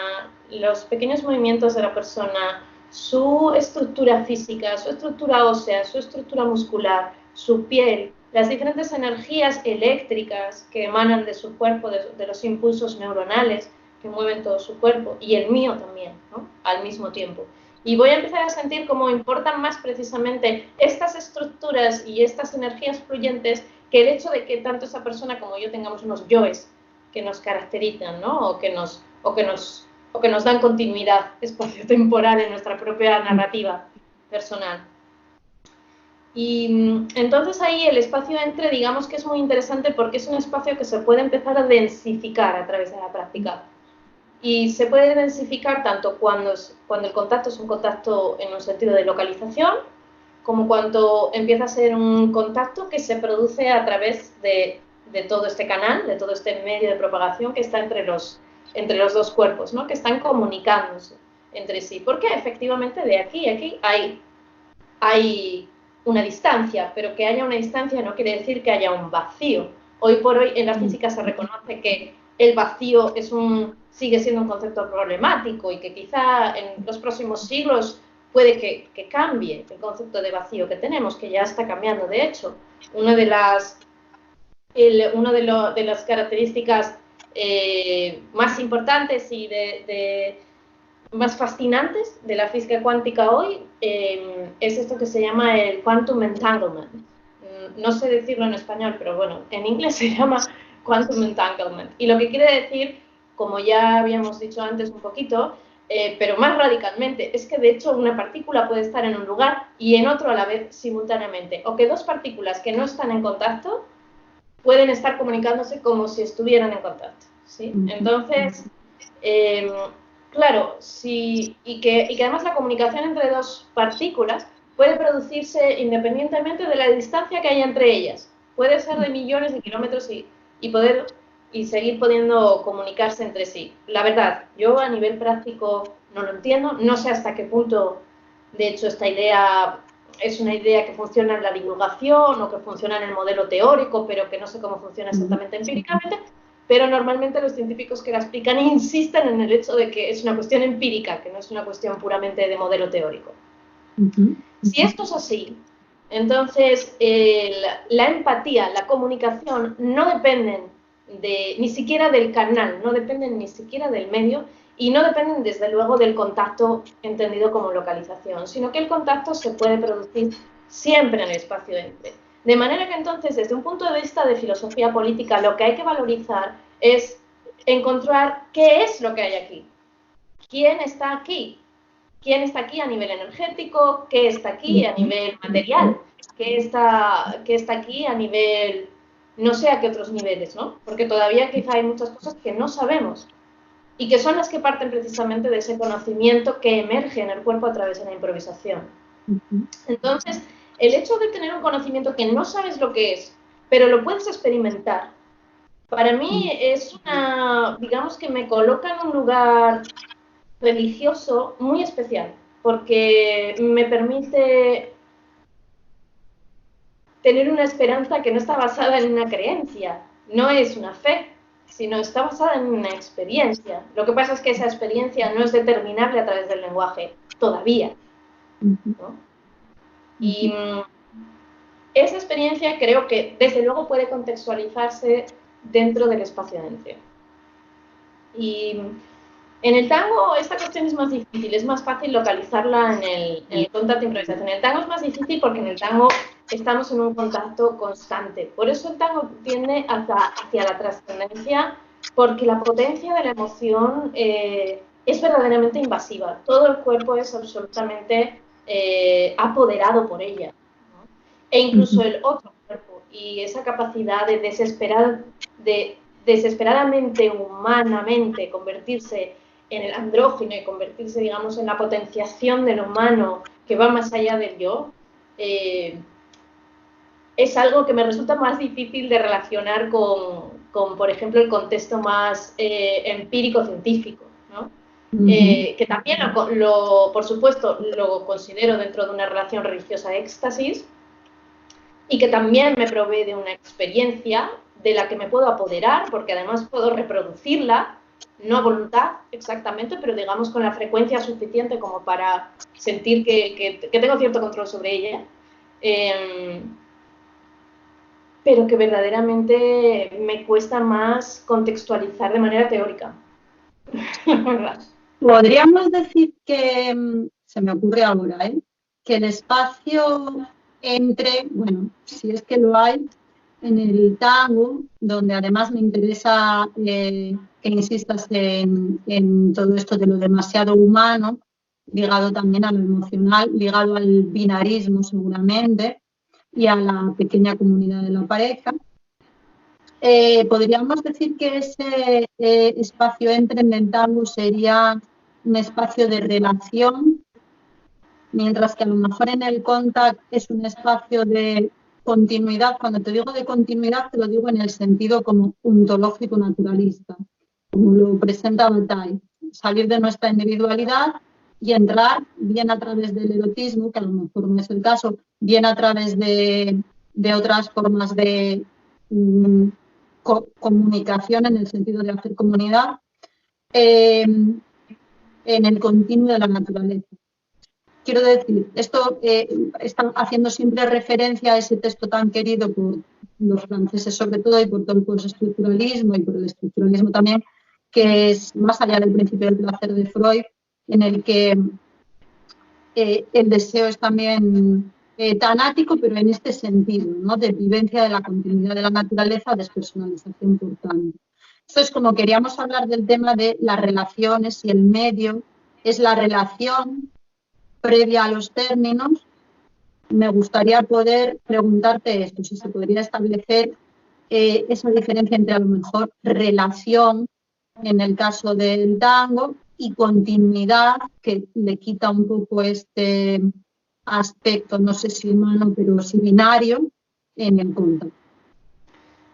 los pequeños movimientos de la persona, su estructura física, su estructura ósea, su estructura muscular, su piel, las diferentes energías eléctricas que emanan de su cuerpo, de los impulsos neuronales que mueven todo su cuerpo, y el mío también, ¿no? Al mismo tiempo. Y voy a empezar a sentir cómo importan más precisamente estas estructuras y estas energías fluyentes que el hecho de que tanto esa persona como yo tengamos unos yoes que nos caracterizan, ¿no? O que nos dan continuidad espacio-temporal en nuestra propia narrativa personal. Y entonces ahí el espacio entre, digamos que es muy interesante porque es un espacio que se puede empezar a densificar a través de la práctica. Y se puede densificar tanto cuando el contacto es un contacto en un sentido de localización, como cuando empieza a ser un contacto que se produce a través de todo este canal, de todo este medio de propagación que está entre los dos cuerpos, ¿no? Que están comunicándose entre sí. Porque efectivamente de aquí a aquí hay una distancia, pero que haya una distancia no quiere decir que haya un vacío. Hoy por hoy en la física se reconoce que el vacío sigue siendo un concepto problemático y que quizá en los próximos siglos puede que cambie el concepto de vacío que tenemos, que ya está cambiando. De hecho, una de las características más importantes y más fascinantes de la física cuántica hoy es esto que se llama el quantum entanglement. No sé decirlo en español, pero bueno, en inglés se llama quantum entanglement. Y lo que quiere decir, como ya habíamos dicho antes un poquito, pero más radicalmente, es que de hecho una partícula puede estar en un lugar y en otro a la vez simultáneamente, o que dos partículas que no están en contacto pueden estar comunicándose como si estuvieran en contacto, ¿sí? Entonces, claro, y que además la comunicación entre dos partículas puede producirse independientemente de la distancia que haya entre ellas. Puede ser de millones de kilómetros y seguir pudiendo comunicarse entre sí. La verdad, yo a nivel práctico no lo entiendo, no sé hasta qué punto, de hecho, esta idea es una idea que funciona en la divulgación o que funciona en el modelo teórico, pero que no sé cómo funciona exactamente empíricamente, pero normalmente los científicos que la explican insisten en el hecho de que es una cuestión empírica, que no es una cuestión puramente de modelo teórico. Si esto es así, Entonces, la empatía, la comunicación no dependen ni siquiera del canal, no dependen ni siquiera del medio y no dependen desde luego del contacto entendido como localización, sino que el contacto se puede producir siempre en el espacio entre. De manera que entonces, desde un punto de vista de filosofía política, lo que hay que valorizar es encontrar qué es lo que hay aquí, quién está aquí, quién está aquí a nivel energético, qué está aquí a nivel material, qué está aquí a nivel, no sé a qué otros niveles, ¿no? Porque todavía quizá hay muchas cosas que no sabemos y que son las que parten precisamente de ese conocimiento que emerge en el cuerpo a través de la improvisación. Entonces, el hecho de tener un conocimiento que no sabes lo que es, pero lo puedes experimentar, para mí es digamos que me coloca en un lugar religioso muy especial, porque me permite tener una esperanza que no está basada en una creencia, no es una fe, sino está basada en una experiencia. Lo que pasa es que esa experiencia no es determinable a través del lenguaje, todavía, ¿no? Y esa experiencia creo que desde luego puede contextualizarse dentro del espacio entre. Y en el tango esta cuestión es más difícil, es más fácil localizarla en el contacto de improvisación. En el tango es más difícil porque en el tango estamos en un contacto constante. Por eso el tango tiende hacia la trascendencia, porque la potencia de la emoción es verdaderamente invasiva. Todo el cuerpo es absolutamente apoderado por ella, ¿no? E incluso el otro cuerpo. Y esa capacidad de desesperadamente, humanamente, convertirse en el andrógino y convertirse, digamos, en la potenciación del humano que va más allá del yo, es algo que me resulta más difícil de relacionar con por ejemplo, el contexto más empírico-científico, ¿no? Que también, por supuesto, lo considero dentro de una relación religiosa de éxtasis y que también me provee de una experiencia de la que me puedo apoderar, porque además puedo reproducirla, no a voluntad exactamente, pero digamos con la frecuencia suficiente como para sentir que tengo cierto control sobre ella, pero que verdaderamente me cuesta más contextualizar de manera teórica. Podríamos decir que, se me ocurre ahora, que el espacio entre, bueno, si es que lo hay, en el tango, donde además me interesa que insistas en todo esto de lo demasiado humano, ligado también a lo emocional, ligado al binarismo seguramente y a la pequeña comunidad de la pareja. Podríamos decir que ese espacio entre en el tango sería un espacio de relación, mientras que a lo mejor en el contact es un espacio de continuidad. Cuando te digo de continuidad, te lo digo en el sentido como ontológico naturalista, como lo presenta Bataille, salir de nuestra individualidad y entrar bien a través del erotismo, que a lo mejor no es el caso, bien a través de otras formas de comunicación en el sentido de hacer comunidad, en el continuo de la naturaleza. Quiero decir, esto están haciendo siempre referencia a ese texto tan querido por los franceses sobre todo y por todo el postestructuralismo y por el estructuralismo también, que es más allá del principio del placer de Freud, en el que el deseo es también tanático, pero en este sentido, ¿no? De vivencia de la continuidad de la naturaleza, despersonalización por tanto. Entonces, como queríamos hablar del tema de las relaciones y el medio, es la relación previa a los términos, me gustaría poder preguntarte esto, si se podría establecer esa diferencia entre a lo mejor relación en el caso del tango y continuidad, que le quita un poco este aspecto, no sé si humano, pero sí binario, en el contacto.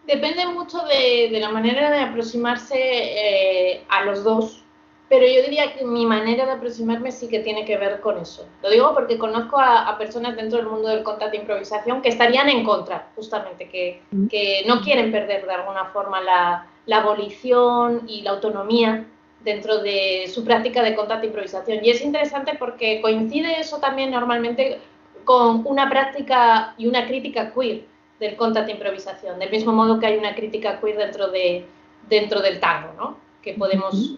Depende mucho de la manera de aproximarse a los dos, pero yo diría que mi manera de aproximarme sí que tiene que ver con eso. Lo digo porque conozco a personas dentro del mundo del contacto de improvisación que estarían en contra, justamente, que no quieren perder de alguna forma la abolición y la autonomía dentro de su práctica de contacto de improvisación. Y es interesante porque coincide eso también normalmente con una práctica y una crítica queer del contact improvisación, del mismo modo que hay una crítica queer dentro del tango, ¿no? Que podemos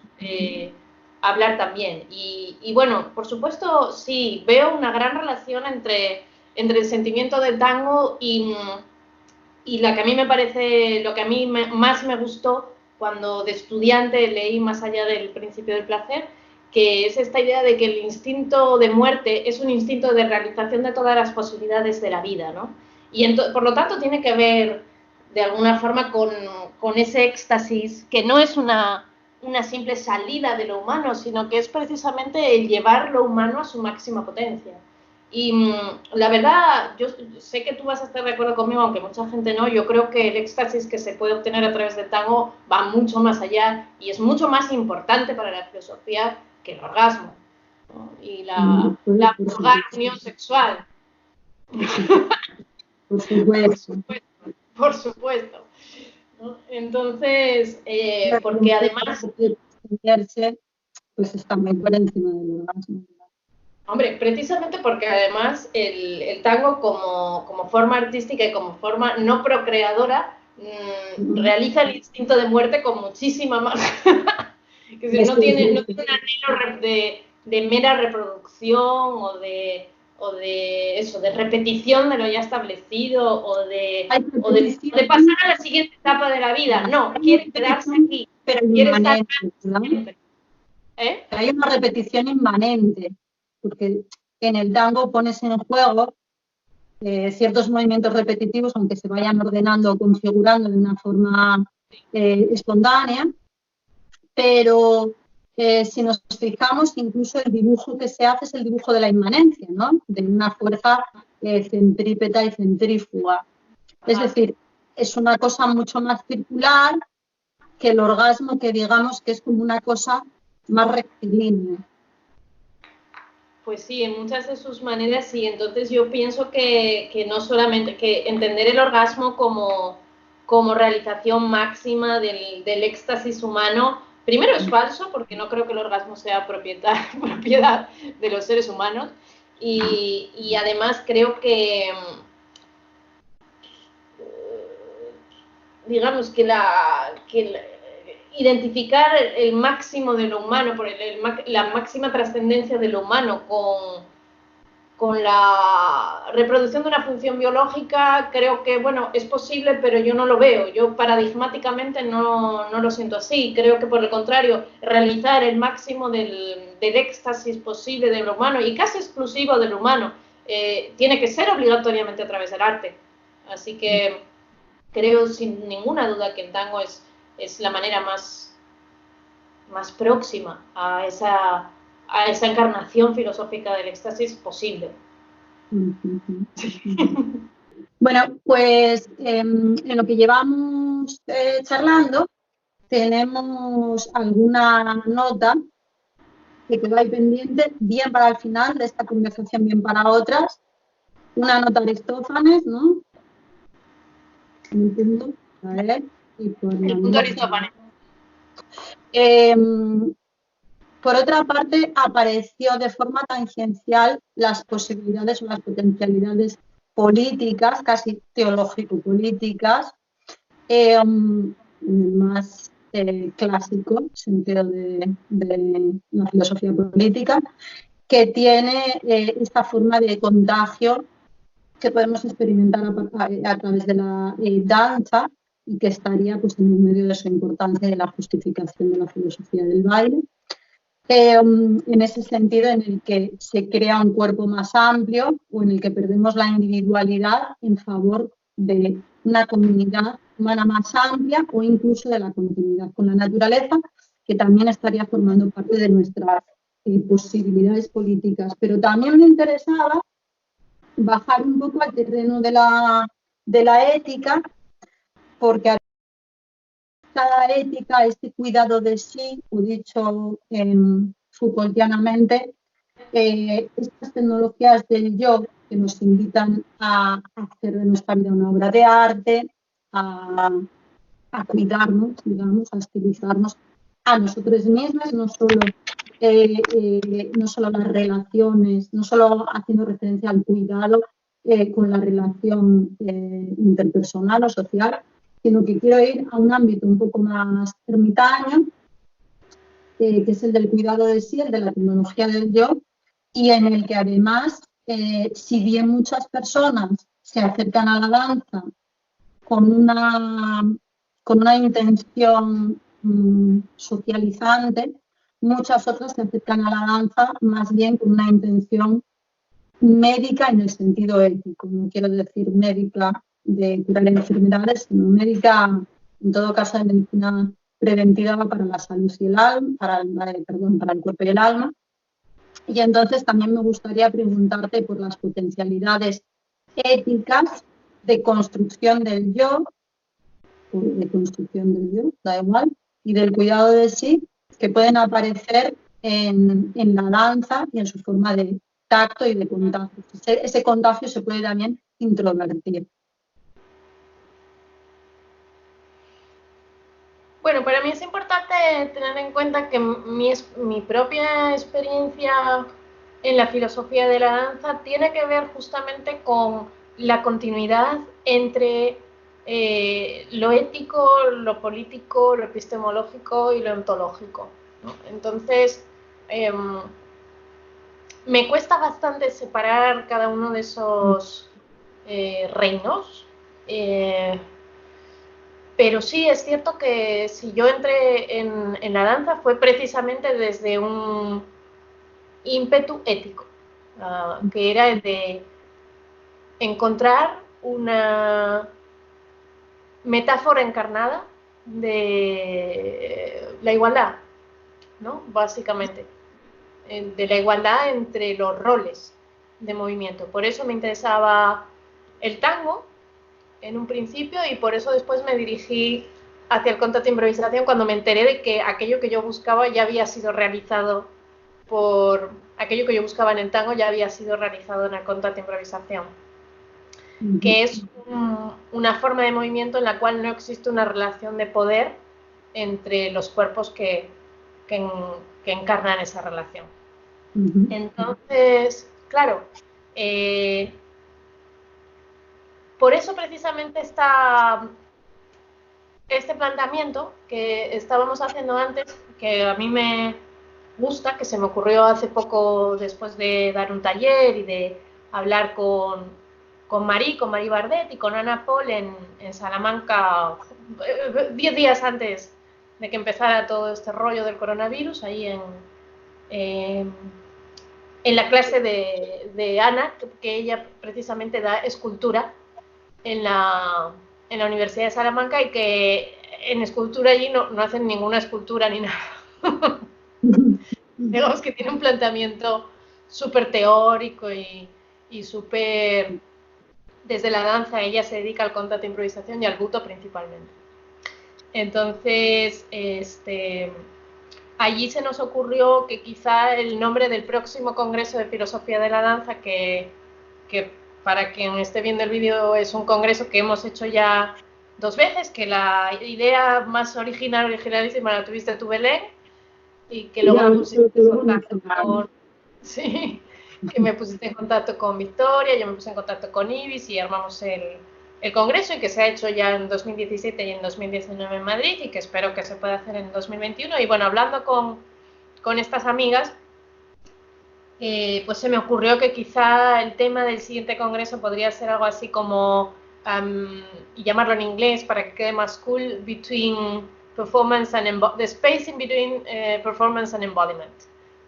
hablar también. Y bueno, por supuesto, sí, veo una gran relación entre el sentimiento del tango y la que a mí me parece, lo que a mí más me gustó cuando de estudiante leí Más allá del principio del placer, que es esta idea de que el instinto de muerte es un instinto de realización de todas las posibilidades de la vida, ¿no? Y por lo tanto tiene que ver de alguna forma con ese éxtasis, que no es una simple salida de lo humano, sino que es precisamente el llevar lo humano a su máxima potencia. Y la verdad, yo sé que tú vas a estar de acuerdo conmigo, aunque mucha gente no. Yo creo que el éxtasis que se puede obtener a través del tango va mucho más allá y es mucho más importante para la filosofía que el orgasmo, ¿no? Y la orgasmio sexual. Por supuesto. Por supuesto. ¿No? Entonces, porque además... Pues está muy por encima del orgasmo. Hombre, precisamente porque además el tango como forma artística y como forma no procreadora realiza el instinto de muerte con muchísima más. Que si no tiene un anhelo de mera reproducción o de repetición de lo ya establecido o de pasar a la siguiente etapa de la vida. No, quiere quedarse aquí, pero quiere estar siempre. Hay una repetición inmanente, porque en el tango pones en juego ciertos movimientos repetitivos, aunque se vayan ordenando o configurando de una forma espontánea, pero si nos fijamos, incluso el dibujo que se hace es el dibujo de la inmanencia, ¿no? De una fuerza centrípeta y centrífuga. Es decir, es una cosa mucho más circular que el orgasmo, que digamos que es como una cosa más rectilínea. Pues sí, en muchas de sus maneras sí. Entonces yo pienso que no solamente, que entender el orgasmo como realización máxima del éxtasis humano, primero es falso, porque no creo que el orgasmo sea propiedad de los seres humanos, y además creo que digamos que identificar el máximo de lo humano, la máxima trascendencia de lo humano con la reproducción de una función biológica, creo que, bueno, es posible, pero yo no lo veo. Yo paradigmáticamente no lo siento así. Creo que, por el contrario, realizar el máximo del éxtasis posible de lo humano y casi exclusivo de lo humano tiene que ser obligatoriamente a través del arte. Así que creo sin ninguna duda que el tango es la manera más próxima a esa encarnación filosófica del éxtasis posible. Bueno, pues en lo que llevamos charlando tenemos alguna nota que quedó ahí pendiente, bien para el final de esta conversación, bien para otras. Una nota de Aristófanes, ¿no? Un punto, a ver, y por el punto Aristófanes. Por otra parte, apareció de forma tangencial las posibilidades o las potencialidades políticas, casi teológico-políticas, en el más clásico sentido de la filosofía política, que tiene esta forma de contagio que podemos experimentar a través de la danza y que estaría pues, en el medio de su importancia de la justificación de la filosofía del baile. En ese sentido en el que se crea un cuerpo más amplio o en el que perdemos la individualidad en favor de una comunidad humana más amplia o incluso de la continuidad con la naturaleza, que también estaría formando parte de nuestras posibilidades políticas. Pero también me interesaba bajar un poco al terreno de la ética, porque cada ética, este cuidado de sí, o dicho Foucaultianamente, estas tecnologías del yo que nos invitan a hacer de nuestra vida una obra de arte, a cuidarnos, digamos, a estilizarnos a nosotros mismos, no solo no solo las relaciones, no solo haciendo referencia al cuidado con la relación interpersonal o social, sino que quiero ir a un ámbito un poco más ermitaño, que es el del cuidado de sí, el de la tecnología del yo, y en el que además, si bien muchas personas se acercan a la danza con una intención socializante, muchas otras se acercan a la danza más bien con una intención médica en el sentido ético. No quiero decir médica de curar enfermedades, sino médica, en todo caso, de medicina preventiva para la salud y el alma, para el cuerpo y el alma. Y entonces también me gustaría preguntarte por las potencialidades éticas de construcción del yo, da igual, y del cuidado de sí, que pueden aparecer en la danza y en su forma de tacto y de contagio. Ese contagio se puede también introvertir. Bueno, para mí es importante tener en cuenta que mi propia experiencia en la filosofía de la danza tiene que ver justamente con la continuidad entre lo ético, lo político, lo epistemológico y lo ontológico, ¿no? Entonces, me cuesta bastante separar cada uno de esos reinos. Pero sí, es cierto que si yo entré en la danza fue precisamente desde un ímpetu ético, que era el de encontrar una metáfora encarnada de la igualdad, ¿no? Básicamente, de la igualdad entre los roles de movimiento. Por eso me interesaba el tango en un principio y por eso después me dirigí hacia el contacto de improvisación cuando me enteré de que aquello que yo buscaba ya había sido realizado aquello que yo buscaba en el tango ya había sido realizado en el contacto de improvisación, que es una forma de movimiento en la cual no existe una relación de poder entre los cuerpos que encarnan esa relación. Entonces, claro, por eso precisamente este planteamiento que estábamos haciendo antes, que a mí me gusta, que se me ocurrió hace poco después de dar un taller y de hablar con Marí Bardet y con Ana Paul en Salamanca 10 días antes de que empezara todo este rollo del coronavirus, ahí en la clase de Ana, que ella precisamente da escultura en la Universidad de Salamanca y que en escultura allí no hacen ninguna escultura ni nada. Digamos que tiene un planteamiento súper teórico y súper... Desde la danza ella se dedica al contacto de improvisación y al buto principalmente. Entonces, allí se nos ocurrió que quizá el nombre del próximo Congreso de Filosofía de la Danza, que para quien esté viendo el vídeo es un congreso que hemos hecho ya 2 veces, que la idea más originalísima la tuviste tú, Belén, y que luego me pusiste en contacto con... Sí, que me pusiste en contacto con Victoria, yo me puse en contacto con Ibis y armamos el congreso, y que se ha hecho ya en 2017 y en 2019 en Madrid y que espero que se pueda hacer en 2021. Y bueno, hablando con estas amigas, pues se me ocurrió que quizá el tema del siguiente congreso podría ser algo así como, y llamarlo en inglés para que quede más cool, between performance and the space in between performance and embodiment,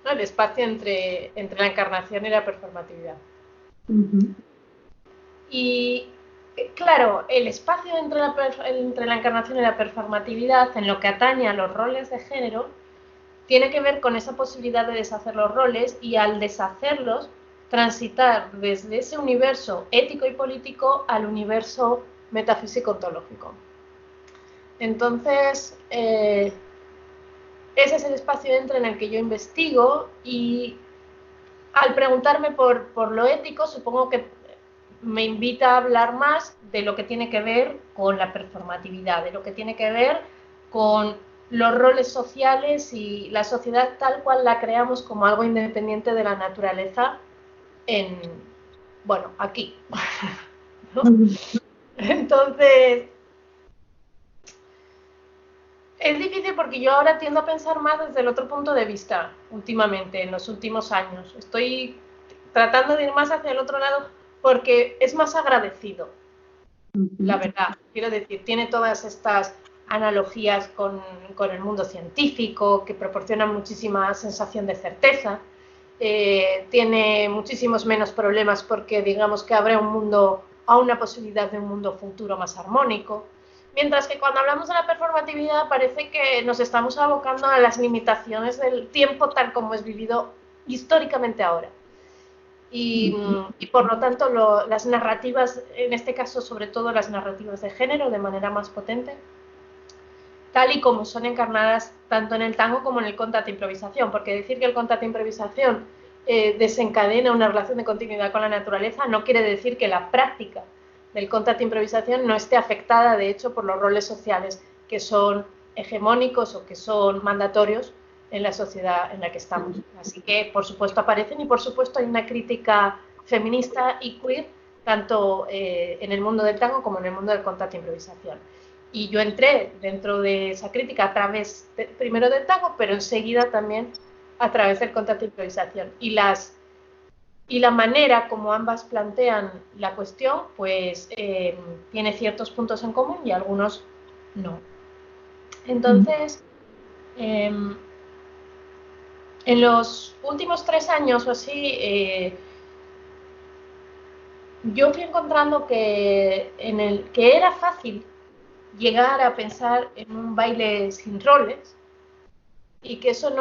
¿no? El espacio entre la encarnación y la performatividad. Y claro, el espacio entre la encarnación y la performatividad, en lo que atañe a los roles de género, tiene que ver con esa posibilidad de deshacer los roles y, al deshacerlos, transitar desde ese universo ético y político al universo metafísico ontológico. Entonces, ese es el espacio dentro en el que yo investigo, y al preguntarme por lo ético, supongo que me invita a hablar más de lo que tiene que ver con la performatividad, de lo que tiene que ver con los roles sociales y la sociedad tal cual la creamos como algo independiente de la naturaleza bueno, aquí, ¿no? Entonces, es difícil porque yo ahora tiendo a pensar más desde el otro punto de vista, últimamente, en los últimos años. Estoy tratando de ir más hacia el otro lado porque es más agradecido, la verdad. Quiero decir, tiene todas estas analogías con el mundo científico que proporcionan muchísima sensación de certeza. Tiene muchísimos menos problemas porque digamos que abre un mundo a una posibilidad de un mundo futuro más armónico. Mientras que cuando hablamos de la performatividad parece que nos estamos abocando a las limitaciones del tiempo tal como es vivido históricamente ahora. Y por lo tanto las narrativas, en este caso sobre todo las narrativas de género de manera más potente, tal y como son encarnadas tanto en el tango como en el contato improvisación, porque decir que el contato improvisación desencadena una relación de continuidad con la naturaleza no quiere decir que la práctica del contato improvisación no esté afectada, de hecho, por los roles sociales que son hegemónicos o que son mandatorios en la sociedad en la que estamos. Así que, por supuesto, aparecen y, por supuesto, hay una crítica feminista y queer tanto en el mundo del tango como en el mundo del contato improvisación. Y yo entré dentro de esa crítica a través, primero del tango, pero enseguida también a través del contato improvisación. Y la manera como ambas plantean la cuestión, pues tiene ciertos puntos en común y algunos no. Entonces, en los últimos 3 años o así, yo fui encontrando que era fácil llegar a pensar en un baile sin roles y que eso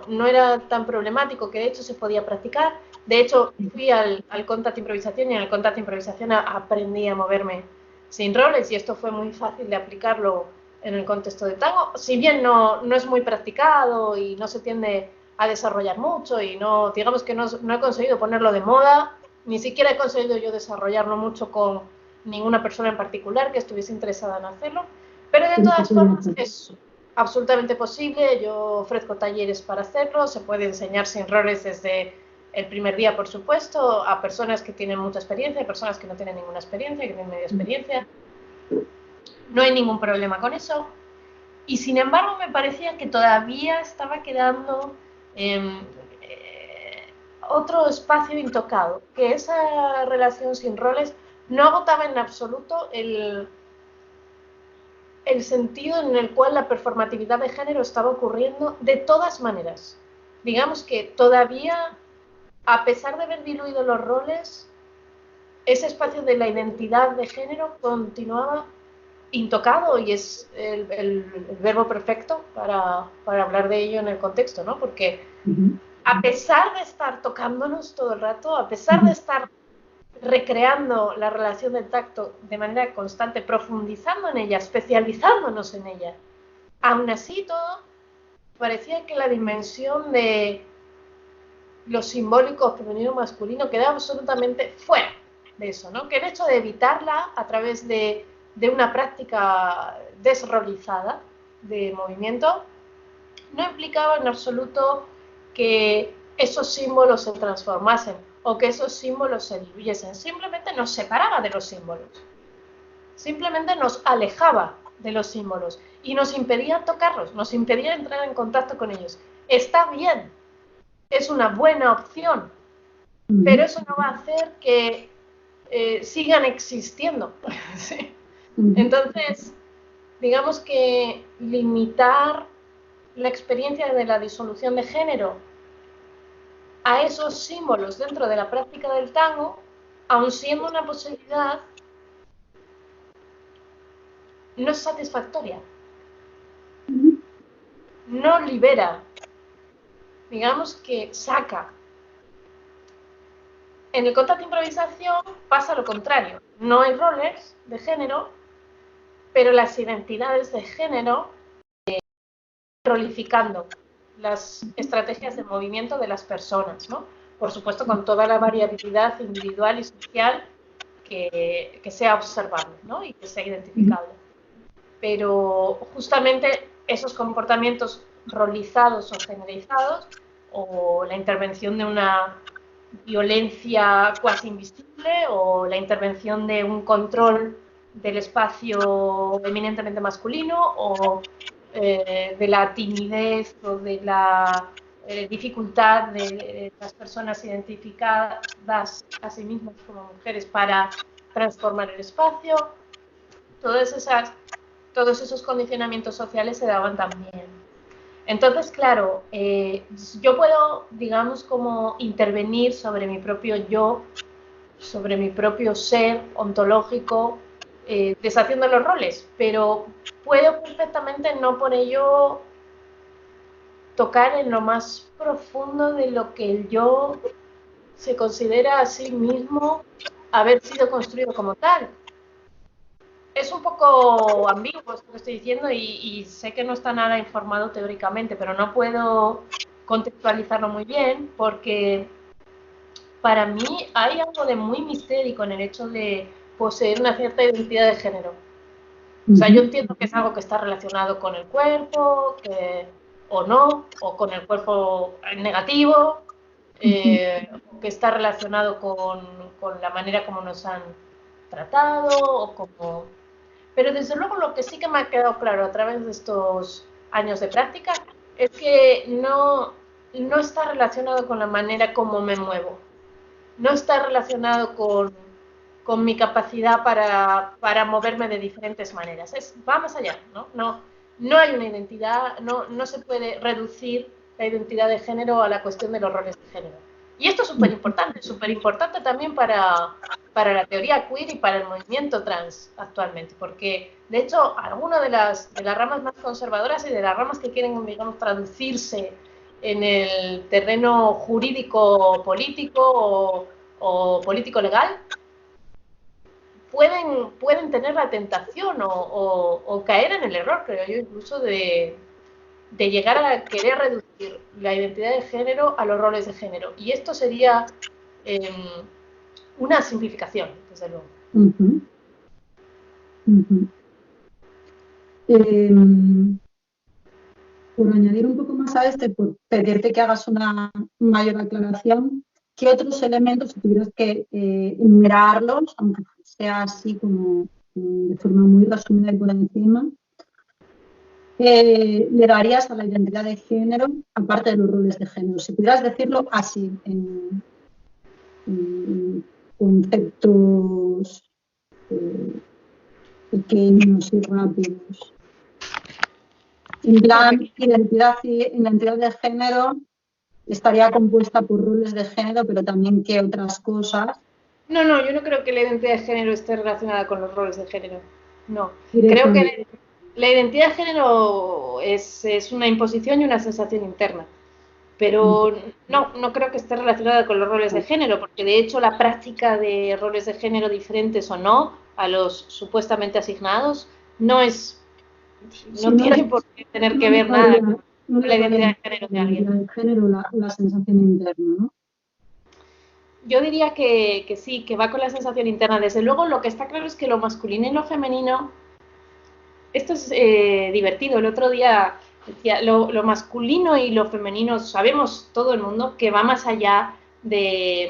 no era tan problemático, que de hecho se podía practicar. De hecho, fui al contato improvisación y en el contato improvisación aprendí a moverme sin roles y esto fue muy fácil de aplicarlo en el contexto de tango. Si bien no es muy practicado y no se tiende a desarrollar mucho y digamos que no he conseguido ponerlo de moda, ni siquiera he conseguido yo desarrollarlo mucho con ninguna persona en particular que estuviese interesada en hacerlo, pero de todas formas es absolutamente posible. Yo ofrezco talleres para hacerlo, se puede enseñar sin roles desde el primer día, por supuesto, a personas que tienen mucha experiencia, a personas que no tienen ninguna experiencia, que tienen media experiencia. No hay ningún problema con eso. Y sin embargo me parecía que todavía estaba quedando otro espacio intocado, que esa relación sin roles no agotaba en absoluto el sentido en el cual la performatividad de género estaba ocurriendo de todas maneras. Digamos que todavía, a pesar de haber diluido los roles, ese espacio de la identidad de género continuaba intocado y es el verbo perfecto para hablar de ello en el contexto, ¿no? Porque a pesar de estar tocándonos todo el rato, a pesar de estar recreando la relación del tacto de manera constante, profundizando en ella, especializándonos en ella, aún así todo parecía que la dimensión de lo simbólico femenino masculino quedaba absolutamente fuera de eso, ¿no? Que el hecho de evitarla a través de una práctica desrolizada de movimiento no implicaba en absoluto que esos símbolos se transformasen o que esos símbolos se diluyesen, simplemente nos separaba de los símbolos, simplemente nos alejaba de los símbolos y nos impedía tocarlos, nos impedía entrar en contacto con ellos. Está bien, es una buena opción, pero eso no va a hacer que sigan existiendo. ¿Sí? Entonces, digamos que limitar la experiencia de la disolución de género a esos símbolos dentro de la práctica del tango, aun siendo una posibilidad, no es satisfactoria. No libera, digamos que saca. En el contacto de improvisación pasa lo contrario. No hay roles de género, pero las identidades de género rolificando las estrategias de movimiento de las personas, ¿no? Por supuesto, con toda la variabilidad individual y social que sea observable, ¿no? Y que sea identificable. Pero justamente esos comportamientos rolizados o generalizados, o la intervención de una violencia cuasi invisible, o la intervención de un control del espacio eminentemente masculino, o de la timidez o de la dificultad de las personas identificadas a sí mismas como mujeres para transformar el espacio. Todos esos condicionamientos sociales se daban también. Entonces, claro, yo puedo, digamos, como intervenir sobre mi propio yo, sobre mi propio ser ontológico, deshaciendo los roles, pero puedo perfectamente no por ello tocar en lo más profundo de lo que el yo se considera a sí mismo haber sido construido como tal. Es un poco ambiguo esto que estoy diciendo y sé que no está nada informado teóricamente, pero no puedo contextualizarlo muy bien porque para mí hay algo de muy mistérico en el hecho de poseer una cierta identidad de género. O sea, yo entiendo que es algo que está relacionado con el cuerpo, o no, o con el cuerpo negativo, que está relacionado con la manera como nos han tratado, o como... Pero desde luego lo que sí que me ha quedado claro a través de estos años de práctica es que no está relacionado con la manera como me muevo, no está relacionado con mi capacidad para moverme de diferentes maneras. Va más allá, ¿no? No hay una identidad, no se puede reducir la identidad de género a la cuestión de los roles de género. Y esto es súper importante también para la teoría queer y para el movimiento trans actualmente, porque de hecho algunas de las ramas más conservadoras y de las ramas que quieren, digamos, traducirse en el terreno jurídico político o político legal, pueden tener la tentación o caer en el error, creo yo, incluso de llegar a querer reducir la identidad de género a los roles de género. Y esto sería una simplificación, desde luego. Por añadir un poco más a por pedirte que hagas una mayor aclaración, ¿qué otros elementos, si tuvieras que enumerarlos, aunque sea así como de forma muy resumida y por encima, le darías a la identidad de género, aparte de los roles de género? Si pudieras decirlo así, en conceptos pequeños y rápidos. En plan, identidad de género estaría compuesta por roles de género, pero también qué otras cosas. No, yo no creo que la identidad de género esté relacionada con los roles de género. No. Creo que la identidad de género es una imposición y una sensación interna. Pero no creo que esté relacionada con los roles de género, porque de hecho la práctica de roles de género diferentes o no a los supuestamente asignados no tiene por qué tener que ver nada con la identidad de género de alguien. La identidad de género, la sensación interna, ¿no? Yo diría que sí, que va con la sensación interna. Desde luego, lo que está claro es que lo masculino y lo femenino, esto es divertido. El otro día decía, lo masculino y lo femenino, sabemos todo el mundo que va más allá de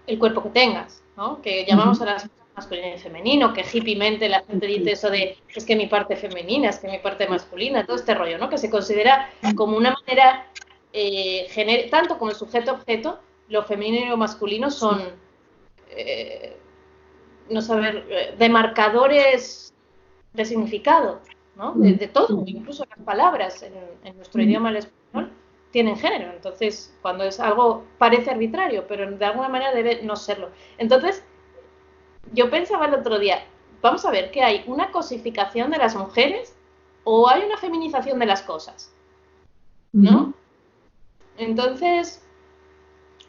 el cuerpo que tengas, ¿no? Que llamamos a las cosas masculino y femenino, que hippiemente la gente dice eso de es que mi parte femenina, es que mi parte masculina, todo este rollo, ¿no? Que se considera como una manera, tanto como el sujeto-objeto, lo femenino y lo masculino son, demarcadores de significado, ¿no? De todo, incluso las palabras en nuestro idioma, el español, tienen género. Entonces, cuando es algo parece arbitrario, pero de alguna manera debe no serlo. Entonces, yo pensaba el otro día, vamos a ver que hay una cosificación de las mujeres o hay una feminización de las cosas, ¿no? Entonces,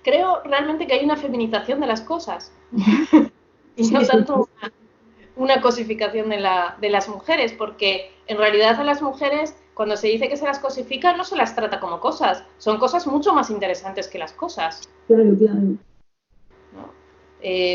creo realmente que hay una feminización de las cosas y no tanto una cosificación de las mujeres, porque en realidad a las mujeres, cuando se dice que se las cosifica, no se las trata como cosas, son cosas mucho más interesantes que las cosas. Claro. ¿No?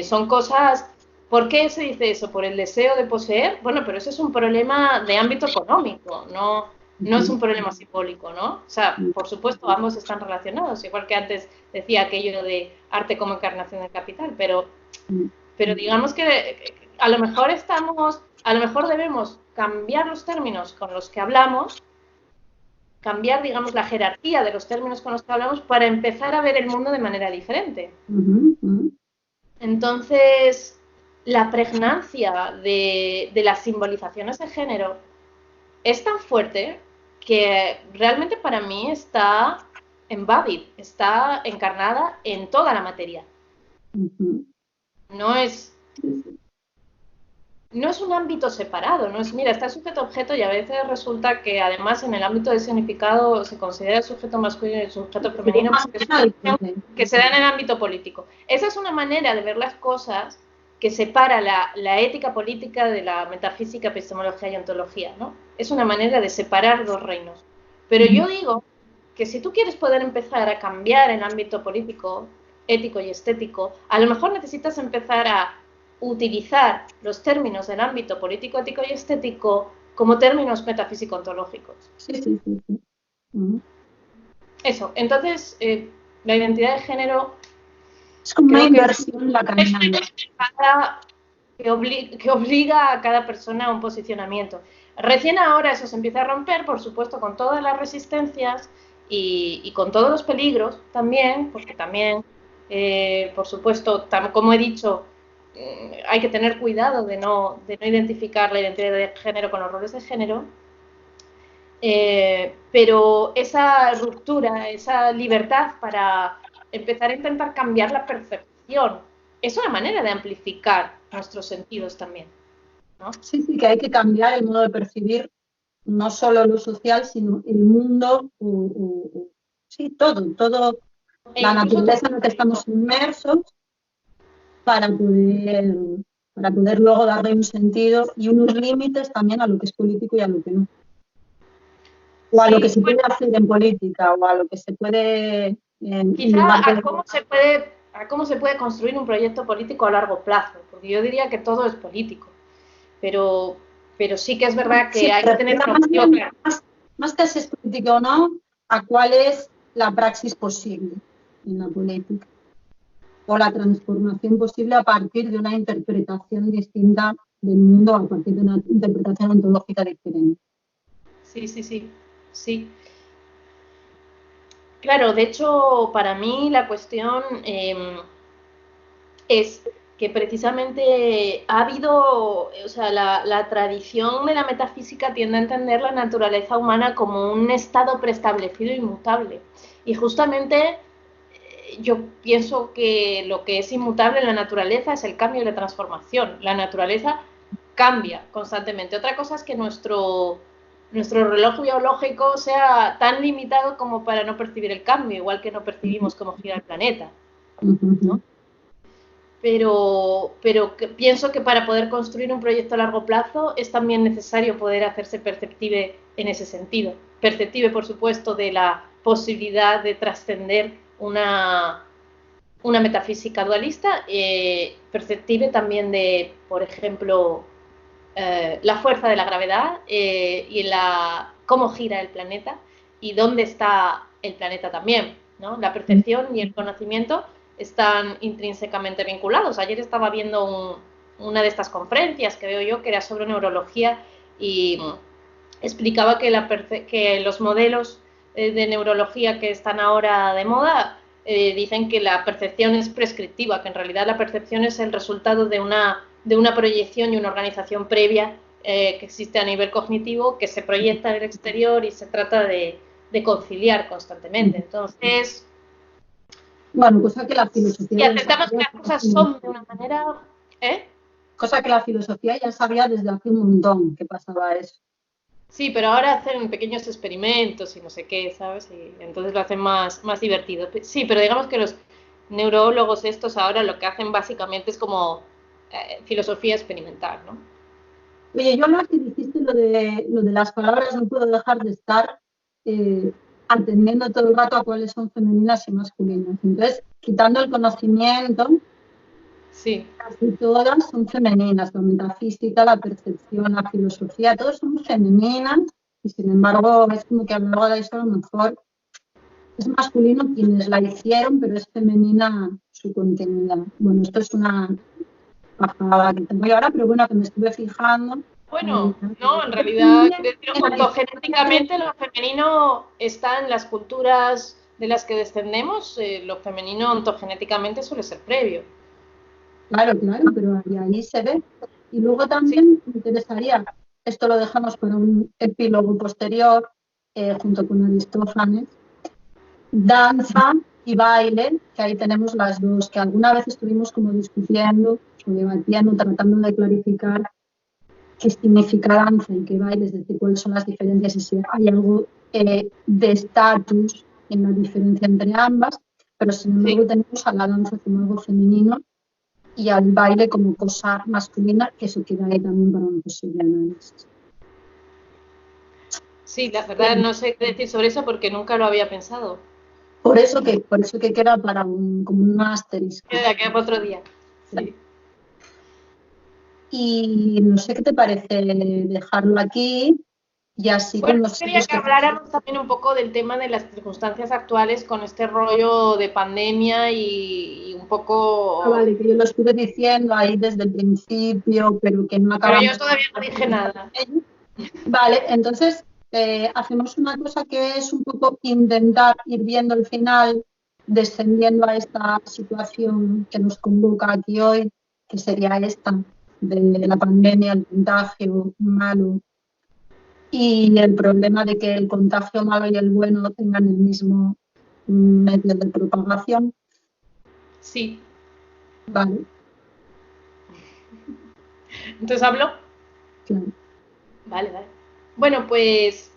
Son cosas ¿Por qué se dice eso? ¿Por el deseo de poseer? Bueno, pero eso es un problema de ámbito económico, no es un problema simbólico, ¿no? O sea, por supuesto, ambos están relacionados, igual que antes decía aquello de arte como encarnación del capital, pero digamos que a lo mejor debemos cambiar los términos con los que hablamos, cambiar, digamos, la jerarquía de los términos con los que hablamos para empezar a ver el mundo de manera diferente. Entonces, la pregnancia de las simbolizaciones de género es tan fuerte que realmente para mí está embodied, está encarnada en toda la materia. No es un ámbito separado, no es, mira, está el sujeto-objeto y a veces resulta que además en el ámbito del significado se considera el sujeto masculino y el sujeto femenino porque es una cuestión que se da en el ámbito político. Esa es una manera de ver las cosas que separa la ética política de la metafísica, epistemología y ontología, ¿no? Es una manera de separar dos reinos. Pero yo digo que si tú quieres poder empezar a cambiar el ámbito político, ético y estético, a lo mejor necesitas empezar a utilizar los términos del ámbito político, ético y estético como términos metafísico-ontológicos. Sí. Eso, entonces, la identidad de género es como una inversión lacaniana que obliga a cada persona a un posicionamiento. Recién ahora eso se empieza a romper, por supuesto, con todas las resistencias y con todos los peligros también, porque también, por supuesto, como he dicho, hay que tener cuidado de no identificar la identidad de género con los roles de género, pero esa ruptura, esa libertad para empezar a intentar cambiar la percepción, es una manera de amplificar nuestros sentidos también, ¿no? Sí, que hay que cambiar el modo de percibir no solo lo social, sino el mundo, sí, todo, la naturaleza en la que estamos inmersos para poder luego darle un sentido y unos límites también a lo que es político y a lo que no. O a lo que se puede hacer en política, o a lo que se puede... quizá a cómo se puede construir un proyecto político a largo plazo, porque yo diría que todo es político, pero sí que es verdad que hay que tener más que si es político o no, a cuál es la praxis posible en la política, o la transformación posible a partir de una interpretación distinta del mundo, a partir de una interpretación ontológica diferente. Sí. Claro, de hecho, para mí la cuestión es que precisamente ha habido, o sea, la tradición de la metafísica tiende a entender la naturaleza humana como un estado preestablecido e inmutable. Y justamente yo pienso que lo que es inmutable en la naturaleza es el cambio y la transformación. La naturaleza cambia constantemente. Otra cosa es que nuestro reloj biológico sea tan limitado como para no percibir el cambio, igual que no percibimos cómo gira el planeta, ¿no? Pero pienso que para poder construir un proyecto a largo plazo es también necesario poder hacerse perceptible en ese sentido. Perceptible, por supuesto, de la posibilidad de trascender una metafísica dualista, perceptible también de, por ejemplo, la fuerza de la gravedad y cómo gira el planeta y dónde está el planeta también, ¿no? La percepción y el conocimiento están intrínsecamente vinculados. Ayer estaba viendo una de estas conferencias que veo yo que era sobre neurología y explicaba que los modelos de neurología que están ahora de moda dicen que la percepción es prescriptiva, que en realidad la percepción es el resultado de una proyección y una organización previa que existe a nivel cognitivo, que se proyecta en el exterior y se trata de conciliar constantemente. Entonces, bueno, cosa que la filosofía... Y aceptamos que las cosas son de una manera... Cosa que la filosofía ya sabía desde hace un montón que pasaba eso. Sí, pero ahora hacen pequeños experimentos y no sé qué, ¿sabes? Y entonces lo hacen más divertido. Sí, pero digamos que los neurólogos estos ahora lo que hacen básicamente es como filosofía experimental, ¿no? Oye, yo ahora que dijiste lo de las palabras, no puedo dejar de estar atendiendo todo el rato a cuáles son femeninas y masculinas. Entonces, quitando el conocimiento, Sí. Casi todas son femeninas, la metafísica, la percepción, la filosofía, todas son femeninas y sin embargo es como que a lo largo de eso a lo mejor es masculino quienes la hicieron, pero es femenina su contenido. Bueno, esto es una bajada que tengo yo ahora, pero bueno, que me estuve fijando. Bueno, no, en realidad, ontogenéticamente lo femenino está en las culturas de las que descendemos, lo femenino ontogenéticamente suele ser previo. Claro, pero ahí se ve. Y luego también me interesaría, esto lo dejamos para un epílogo posterior, junto con Aristófanes, danza y baile, que ahí tenemos las dos, que alguna vez estuvimos como discutiendo o debatiendo, tratando de clarificar qué significa danza y qué baile, es decir, cuáles son las diferencias y si hay algo de estatus en la diferencia entre ambas, pero sin embargo tenemos a la danza como algo femenino y al baile como cosa masculina, que eso queda ahí también para un posible análisis. Sí, la verdad no sé qué decir sobre eso porque nunca lo había pensado. Por eso que queda para como un asterisco. Queda para otro día. Sí. Y no sé qué te parece dejarlo aquí y así bueno, con los quería que habláramos también un poco del tema de las circunstancias actuales con este rollo de pandemia y un poco... vale, que yo lo estuve diciendo ahí desde el principio, pero que no acabamos... Pero yo todavía no dije nada. Vale, entonces hacemos una cosa que es un poco intentar ir viendo el final, descendiendo a esta situación que nos convoca aquí hoy, que sería esta de la pandemia, el contagio malo y el problema de que el contagio malo y el bueno tengan el mismo medio de propagación. Sí. Vale. ¿Entonces hablo? Claro. Vale. Bueno, pues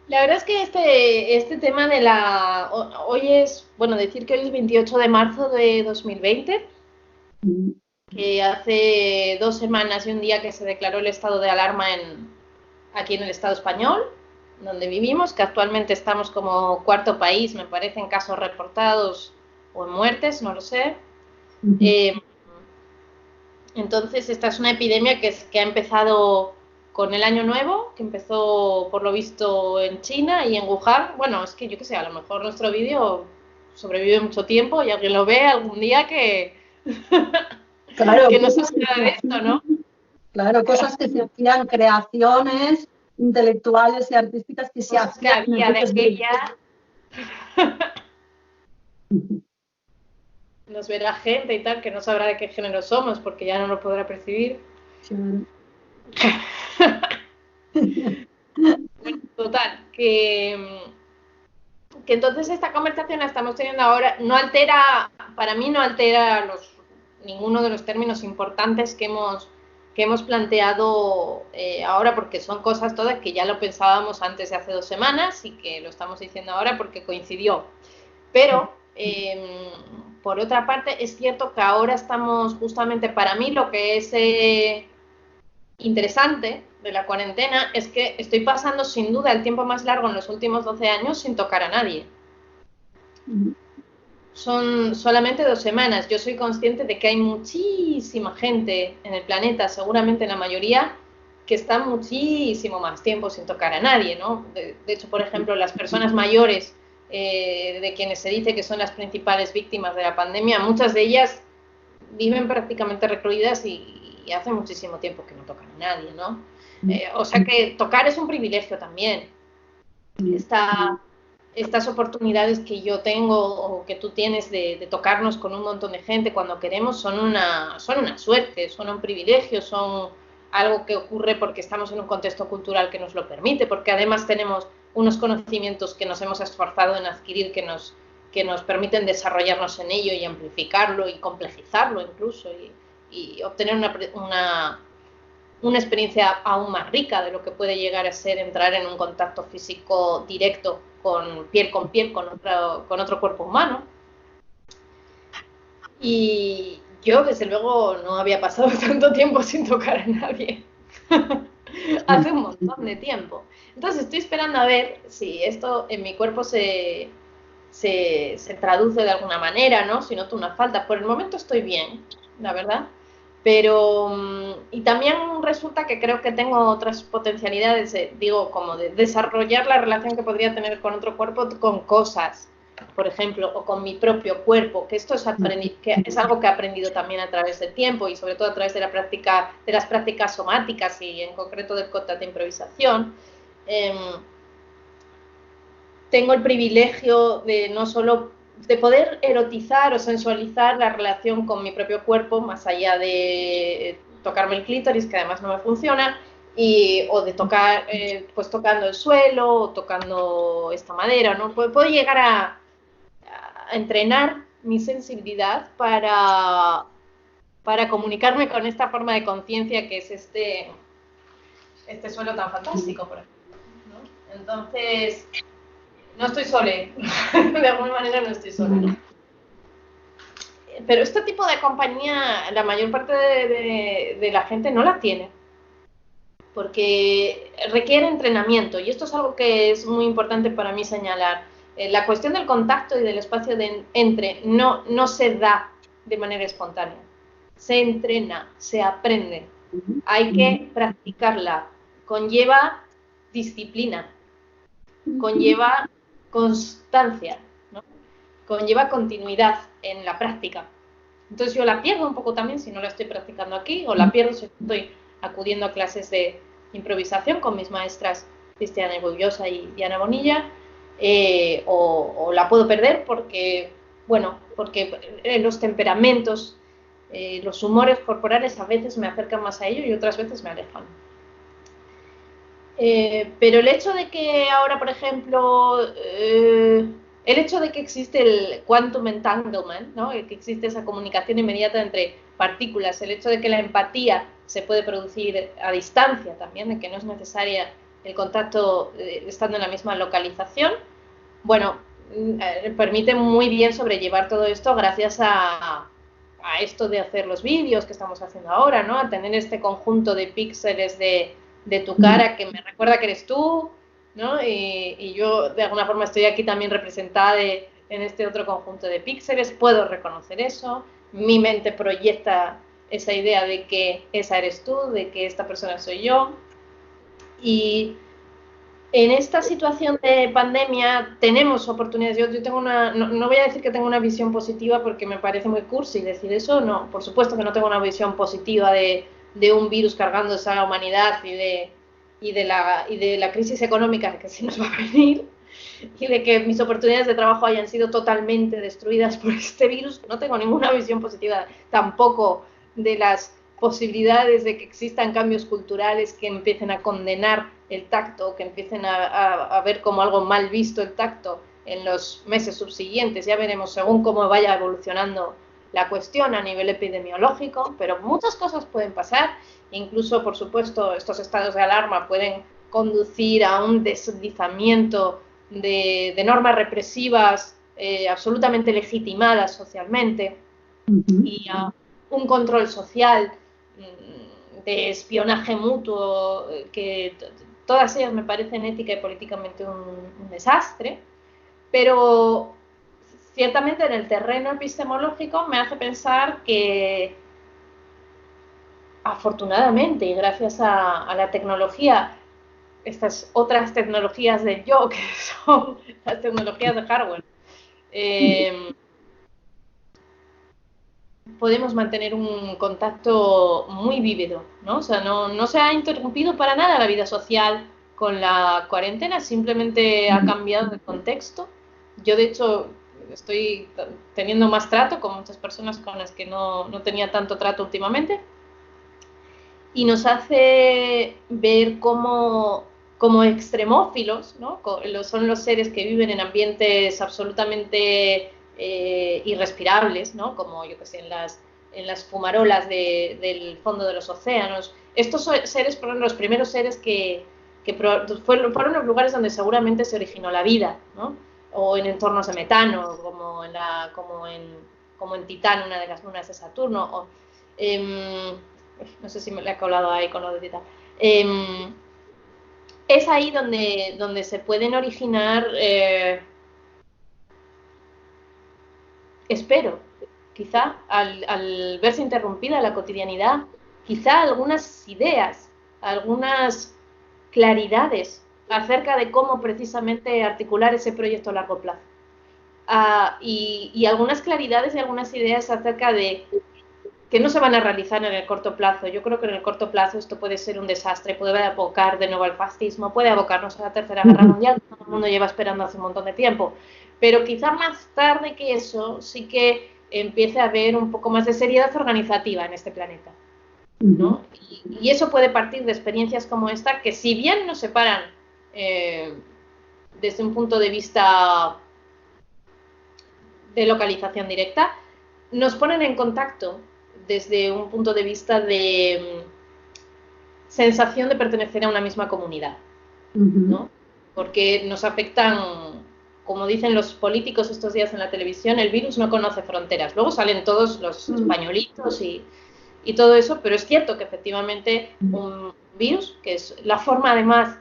la verdad es que este tema de la... Hoy es, bueno, decir que hoy es 28 de marzo de 2020, que hace 2 semanas y un día que se declaró el estado de alarma aquí en el Estado español, donde vivimos, que actualmente estamos como cuarto país, me parece, en casos reportados o en muertes, no lo sé. Entonces, esta es una epidemia que ha empezado con el año nuevo, que empezó por lo visto en China y en Wuhan. Bueno, es que yo qué sé, a lo mejor nuestro vídeo sobrevive mucho tiempo y alguien lo ve algún día que, claro, que no se entera de esto, ¿no? Claro, cosas que se hacían, creaciones intelectuales y artísticas que se hacían. Que había de aquella. Nos verá gente y tal, que no sabrá de qué género somos, porque ya no lo podrá percibir. Claro. Bueno, total, que entonces esta conversación la estamos teniendo ahora, no altera, para mí no altera ninguno de los términos importantes que hemos planteado ahora, porque son cosas todas que ya lo pensábamos antes de hace 2 semanas y que lo estamos diciendo ahora porque coincidió. Pero, por otra parte, es cierto que ahora estamos justamente, para mí lo que es interesante de la cuarentena es que estoy pasando sin duda el tiempo más largo en los últimos 12 años sin tocar a nadie. Son solamente 2 semanas. Yo soy consciente de que hay muchísima gente en el planeta, seguramente la mayoría, que está muchísimo más tiempo sin tocar a nadie, ¿no? De hecho, por ejemplo, las personas mayores, de quienes se dice que son las principales víctimas de la pandemia, muchas de ellas viven prácticamente recluidas y hace muchísimo tiempo que no tocan a nadie, ¿no? O sea que tocar es un privilegio también. Estas oportunidades que yo tengo o que tú tienes de tocarnos con un montón de gente cuando queremos son una suerte, son un privilegio, son algo que ocurre porque estamos en un contexto cultural que nos lo permite, porque además tenemos unos conocimientos que nos hemos esforzado en adquirir que nos permiten desarrollarnos en ello y amplificarlo y complejizarlo incluso y obtener una experiencia aún más rica de lo que puede llegar a ser entrar en un contacto físico directo con piel con otro cuerpo humano. Y yo, desde luego, no había pasado tanto tiempo sin tocar a nadie. Hace un montón de tiempo. Entonces estoy esperando a ver si esto en mi cuerpo se se traduce de alguna manera, ¿no? Si noto una falta. Por el momento estoy bien, la verdad. Pero, y también resulta que creo que tengo otras potencialidades, digo, como de desarrollar la relación que podría tener con otro cuerpo, con cosas, por ejemplo, o con mi propio cuerpo, que esto es, que es algo que he aprendido también a través del tiempo y sobre todo a través de la práctica, de las prácticas somáticas y en concreto del contact de improvisación. Tengo el privilegio de no solo de poder erotizar o sensualizar la relación con mi propio cuerpo, más allá de tocarme el clítoris, que además no me funciona, o de tocar, pues tocando el suelo, o tocando esta madera, ¿no? Puedo llegar a entrenar mi sensibilidad para comunicarme con esta forma de conciencia que es este suelo tan fantástico, por ejemplo, ¿no? Entonces, no estoy sola, de alguna manera no estoy sola. Pero este tipo de compañía, la mayor parte de la gente no la tiene, porque requiere entrenamiento, y esto es algo que es muy importante para mí señalar. La cuestión del contacto y del espacio entre no se da de manera espontánea, se entrena, se aprende, hay que practicarla, conlleva disciplina, conlleva constancia, ¿no? Conlleva continuidad en la práctica. Entonces yo la pierdo un poco también si no la estoy practicando aquí, o la pierdo si estoy acudiendo a clases de improvisación con mis maestras Cristiana Bullosa y Diana Bonilla, o la puedo perder porque, bueno, porque los temperamentos, los humores corporales a veces me acercan más a ello y otras veces me alejan. Pero el hecho de que ahora, por ejemplo, el hecho de que existe el quantum entanglement, ¿no? Que existe esa comunicación inmediata entre partículas, el hecho de que la empatía se puede producir a distancia también, de que no es necesaria el contacto estando en la misma localización, bueno, permite muy bien sobrellevar todo esto gracias a esto de hacer los vídeos que estamos haciendo ahora, ¿no? A tener este conjunto de píxeles de tu cara que me recuerda que eres tú, ¿no? Y yo de alguna forma estoy aquí también representada en este otro conjunto de píxeles, puedo reconocer eso, mi mente proyecta esa idea de que esa eres tú, de que esta persona soy yo, y en esta situación de pandemia tenemos oportunidades. Yo tengo no voy a decir que tengo una visión positiva porque me parece muy cursi decir eso, no, por supuesto que no tengo una visión positiva de un virus cargándose a la humanidad y de la crisis económica que se nos va a venir y de que mis oportunidades de trabajo hayan sido totalmente destruidas por este virus. No tengo ninguna visión positiva tampoco de las posibilidades de que existan cambios culturales que empiecen a condenar el tacto, que empiecen a ver como algo mal visto el tacto en los meses subsiguientes. Ya veremos según cómo vaya evolucionando la cuestión a nivel epidemiológico, pero muchas cosas pueden pasar, incluso, por supuesto, estos estados de alarma pueden conducir a un deslizamiento de normas represivas absolutamente legitimadas socialmente y a un control social de espionaje mutuo, que todas ellas me parecen ética y políticamente un desastre, pero ciertamente en el terreno epistemológico me hace pensar que afortunadamente y gracias a la tecnología, estas otras tecnologías del yo, que son las tecnologías de hardware, podemos mantener un contacto muy vívido, ¿no? O sea, no se ha interrumpido para nada la vida social con la cuarentena, simplemente ha cambiado el contexto. Yo, de hecho, estoy teniendo más trato con muchas personas con las que no tenía tanto trato últimamente, y nos hace ver cómo extremófilos, ¿no? Son los seres que viven en ambientes absolutamente irrespirables, ¿no? Como, yo que sé, en las fumarolas del fondo de los océanos. Estos seres fueron los primeros seres que fueron los lugares donde seguramente se originó la vida, ¿no? O en entornos de metano, como en Titán, una de las lunas de Saturno, o, no sé si me le he colado ahí con lo de Titán. Es ahí donde se pueden originar espero, quizá al verse interrumpida la cotidianidad, quizá algunas ideas, algunas claridades acerca de cómo precisamente articular ese proyecto a largo plazo. Y algunas claridades y algunas ideas acerca de que no se van a realizar en el corto plazo. Yo creo que en el corto plazo esto puede ser un desastre, puede abocar de nuevo al fascismo, puede abocarnos a la Tercera Guerra Mundial, que todo el mundo lleva esperando hace un montón de tiempo. Pero quizá más tarde que eso sí que empiece a haber un poco más de seriedad organizativa en este planeta, ¿no? Y eso puede partir de experiencias como esta, que si bien nos separan desde un punto de vista de localización directa, nos ponen en contacto desde un punto de vista de sensación de pertenecer a una misma comunidad, ¿no? Porque nos afectan, como dicen los políticos estos días en la televisión, el virus no conoce fronteras. Luego salen todos los españolitos y todo eso, pero es cierto que efectivamente un virus, que es la forma además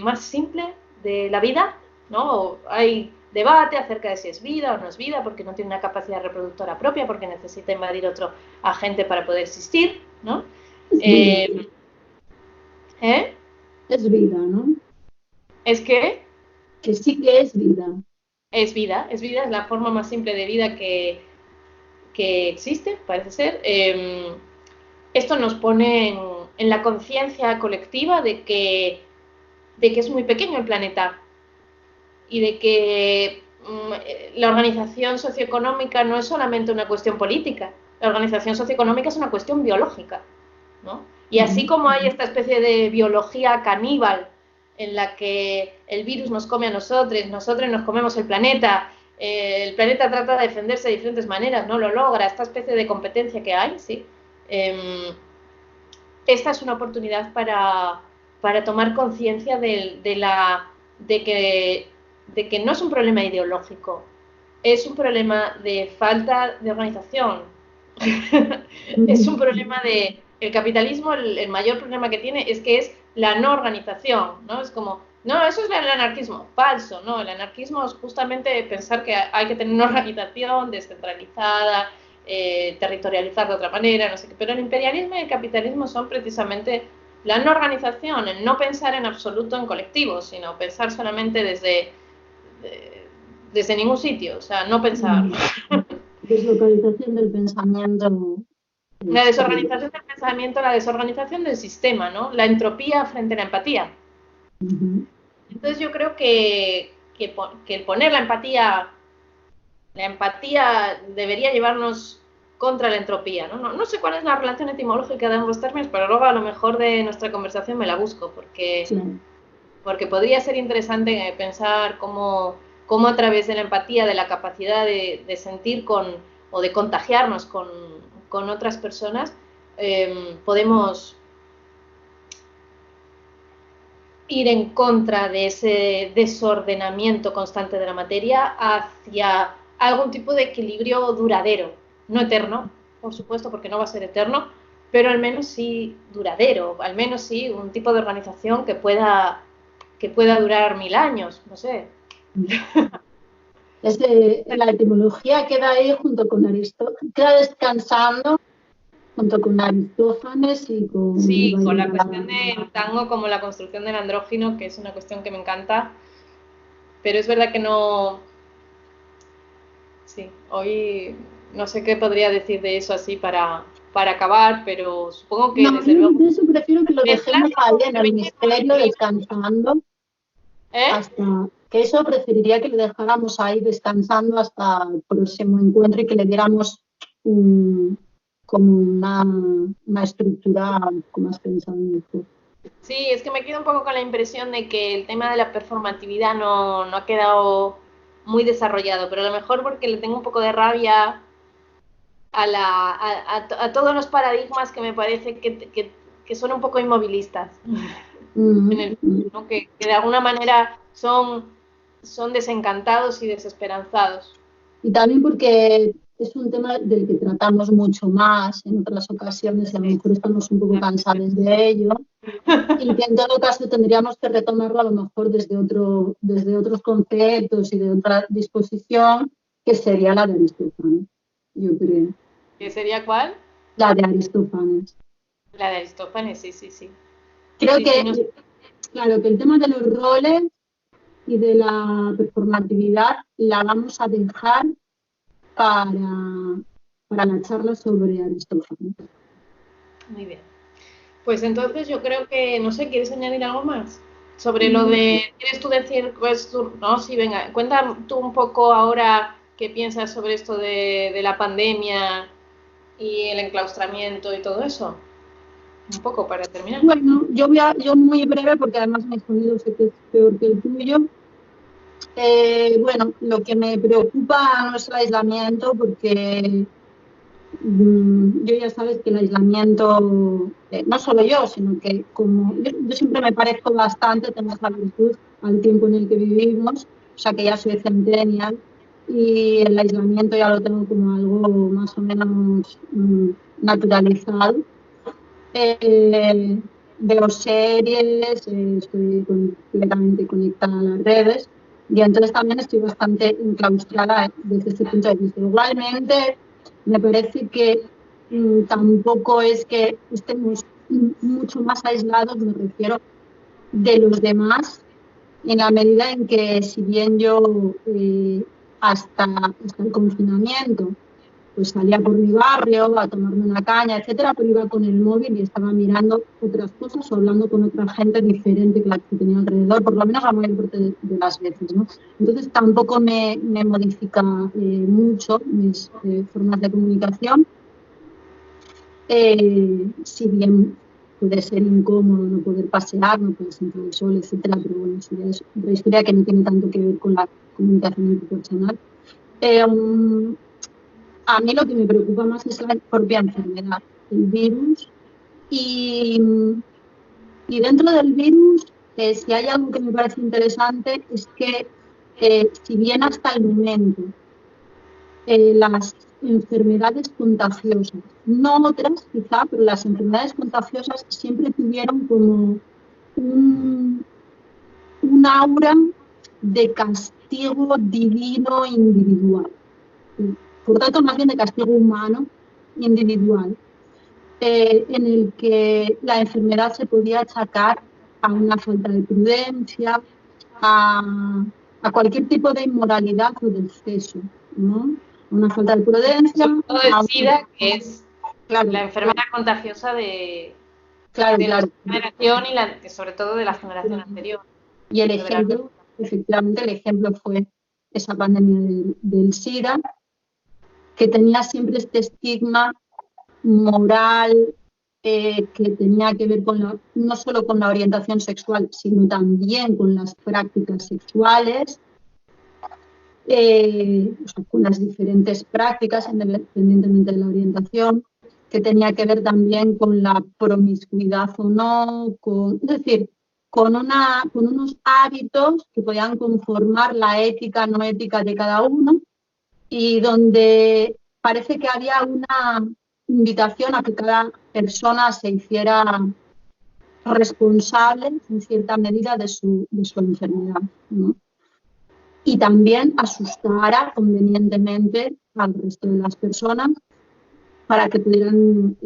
más simple de la vida, ¿no? Hay debate acerca de si es vida o no es vida, porque no tiene una capacidad reproductora propia, porque necesita invadir otro agente para poder existir, ¿no? Es vida, ¿no? ¿Es qué? Que sí que es vida. Es vida, es la forma más simple de vida que existe, parece ser. Esto nos pone en la conciencia colectiva de que es muy pequeño el planeta y de que la organización socioeconómica no es solamente una cuestión política, la organización socioeconómica es una cuestión biológica, ¿no? Y así como hay esta especie de biología caníbal en la que el virus nos come a nosotros nos comemos el planeta trata de defenderse de diferentes maneras, no lo logra, esta especie de competencia que hay, ¿sí? Esta es una oportunidad para tomar conciencia de que no es un problema ideológico, es un problema de falta de organización. Es un problema de... El capitalismo, el mayor problema que tiene es que es la no organización, ¿no? Es como, no, eso es el anarquismo. Falso, ¿no? El anarquismo es justamente pensar que hay que tener una organización descentralizada, territorializar de otra manera, no sé qué. Pero el imperialismo y el capitalismo son precisamente la no organización, el no pensar en absoluto en colectivos, sino pensar solamente desde ningún sitio, o sea, no pensar. Deslocalización del pensamiento. La desorganización del pensamiento, la desorganización del sistema, ¿no? La entropía frente a la empatía. Entonces yo creo que el poner la empatía debería llevarnos contra la entropía, ¿no? No sé cuál es la relación etimológica de ambos términos, pero luego a lo mejor de nuestra conversación me la busco, porque podría ser interesante pensar cómo a través de la empatía, de la capacidad de sentir o de contagiarnos con otras personas, podemos ir en contra de ese desordenamiento constante de la materia hacia algún tipo de equilibrio duradero, no eterno, por supuesto, porque no va a ser eterno, pero al menos sí duradero, al menos sí un tipo de organización que pueda durar 1000 años, no sé. La etimología queda ahí junto con Aristófanes, queda descansando junto con Aristófanes y con... Sí, con la cuestión del tango como la construcción del andrógino, que es una cuestión que me encanta, pero es verdad que no... Sí, hoy no sé qué podría decir de eso así para acabar, pero supongo que desde luego... Yo prefiero que lo dejemos ahí en el misterio descansando. Hasta que eso preferiría que lo dejáramos ahí descansando hasta el próximo encuentro y que le diéramos como una estructura con más pensamiento. Sí, es que me quedo un poco con la impresión de que el tema de la performatividad no ha quedado muy desarrollado, pero a lo mejor porque le tengo un poco de rabia a todos los paradigmas que me parece que son un poco inmovilistas, ¿no? que de alguna manera son desencantados y desesperanzados. Y también porque es un tema del que tratamos mucho más en otras ocasiones y a lo mejor estamos un poco cansados de ello y que en todo caso tendríamos que retomarlo a lo mejor desde otros conceptos y de otra disposición que sería la de Aristófanes, yo creo. ¿Qué sería cuál? La de Aristófanes. La de Aristófanes, sí, sí, sí. Creo Sí, que, sí, no. claro, que el tema de los roles y de la performatividad la vamos a dejar para la charla sobre Aristófanes. Muy bien. Pues entonces yo creo que, no sé, ¿quieres añadir algo más? Sobre lo de, ¿quieres tú decir, pues tú, no? Sí, venga, cuenta tú un poco ahora qué piensas sobre esto de la pandemia y el enclaustramiento y todo eso. Un poco para terminar. Bueno, yo muy breve, porque además mi sonido sé que es peor que el tuyo. Bueno, lo que me preocupa no es el aislamiento, porque yo ya sabes que el aislamiento, no solo yo, sino que como yo siempre me parezco bastante, tengo esa virtud al tiempo en el que vivimos, o sea que ya soy centennial, y el aislamiento ya lo tengo como algo más o menos naturalizado. Veo series, estoy completamente conectada a las redes, y entonces también estoy bastante enclaustrada desde ese punto de vista. Igualmente, me parece que tampoco es que estemos mucho más aislados, me refiero, de los demás, en la medida en que, si bien yo hasta el confinamiento pues salía por mi barrio a tomarme una caña, etcétera, pero iba con el móvil y estaba mirando otras cosas o hablando con otra gente diferente que la que tenía alrededor, por lo menos la mayor parte de las veces, ¿no? Entonces tampoco me modifica mucho mis formas de comunicación, si bien puede ser incómodo no poder pasear, no poder sentir el sol, etcétera, pero bueno, eso ya es otra historia que no tiene tanto que ver con la comunicación interpersonal. A mí lo que me preocupa más es la propia enfermedad, el virus. Y, y dentro del virus, si hay algo que me parece interesante, es que si bien hasta el momento las enfermedades contagiosas, no otras quizá, pero las enfermedades contagiosas siempre tuvieron como un aura de castigo divino individual. Por tanto, más bien de castigo humano individual, en el que la enfermedad se podía achacar a una falta de prudencia, a cualquier tipo de inmoralidad o de exceso, ¿no? Una falta de prudencia. Sobre todo el SIDA, que es claro, la enfermedad contagiosa de claro, nuestra generación y sobre todo de la generación anterior. Y el ejemplo, efectivamente, el ejemplo fue esa pandemia del SIDA, que tenía siempre este estigma moral, que tenía que ver no solo con la orientación sexual, sino también con las prácticas sexuales, o sea, con las diferentes prácticas, independientemente de la orientación, que tenía que ver también con la promiscuidad o no, es decir, con unos hábitos que podían conformar la ética no ética de cada uno, y donde parece que había una invitación a que cada persona se hiciera responsable en cierta medida de su enfermedad, ¿no? Y también asustara convenientemente al resto de las personas para que pudieran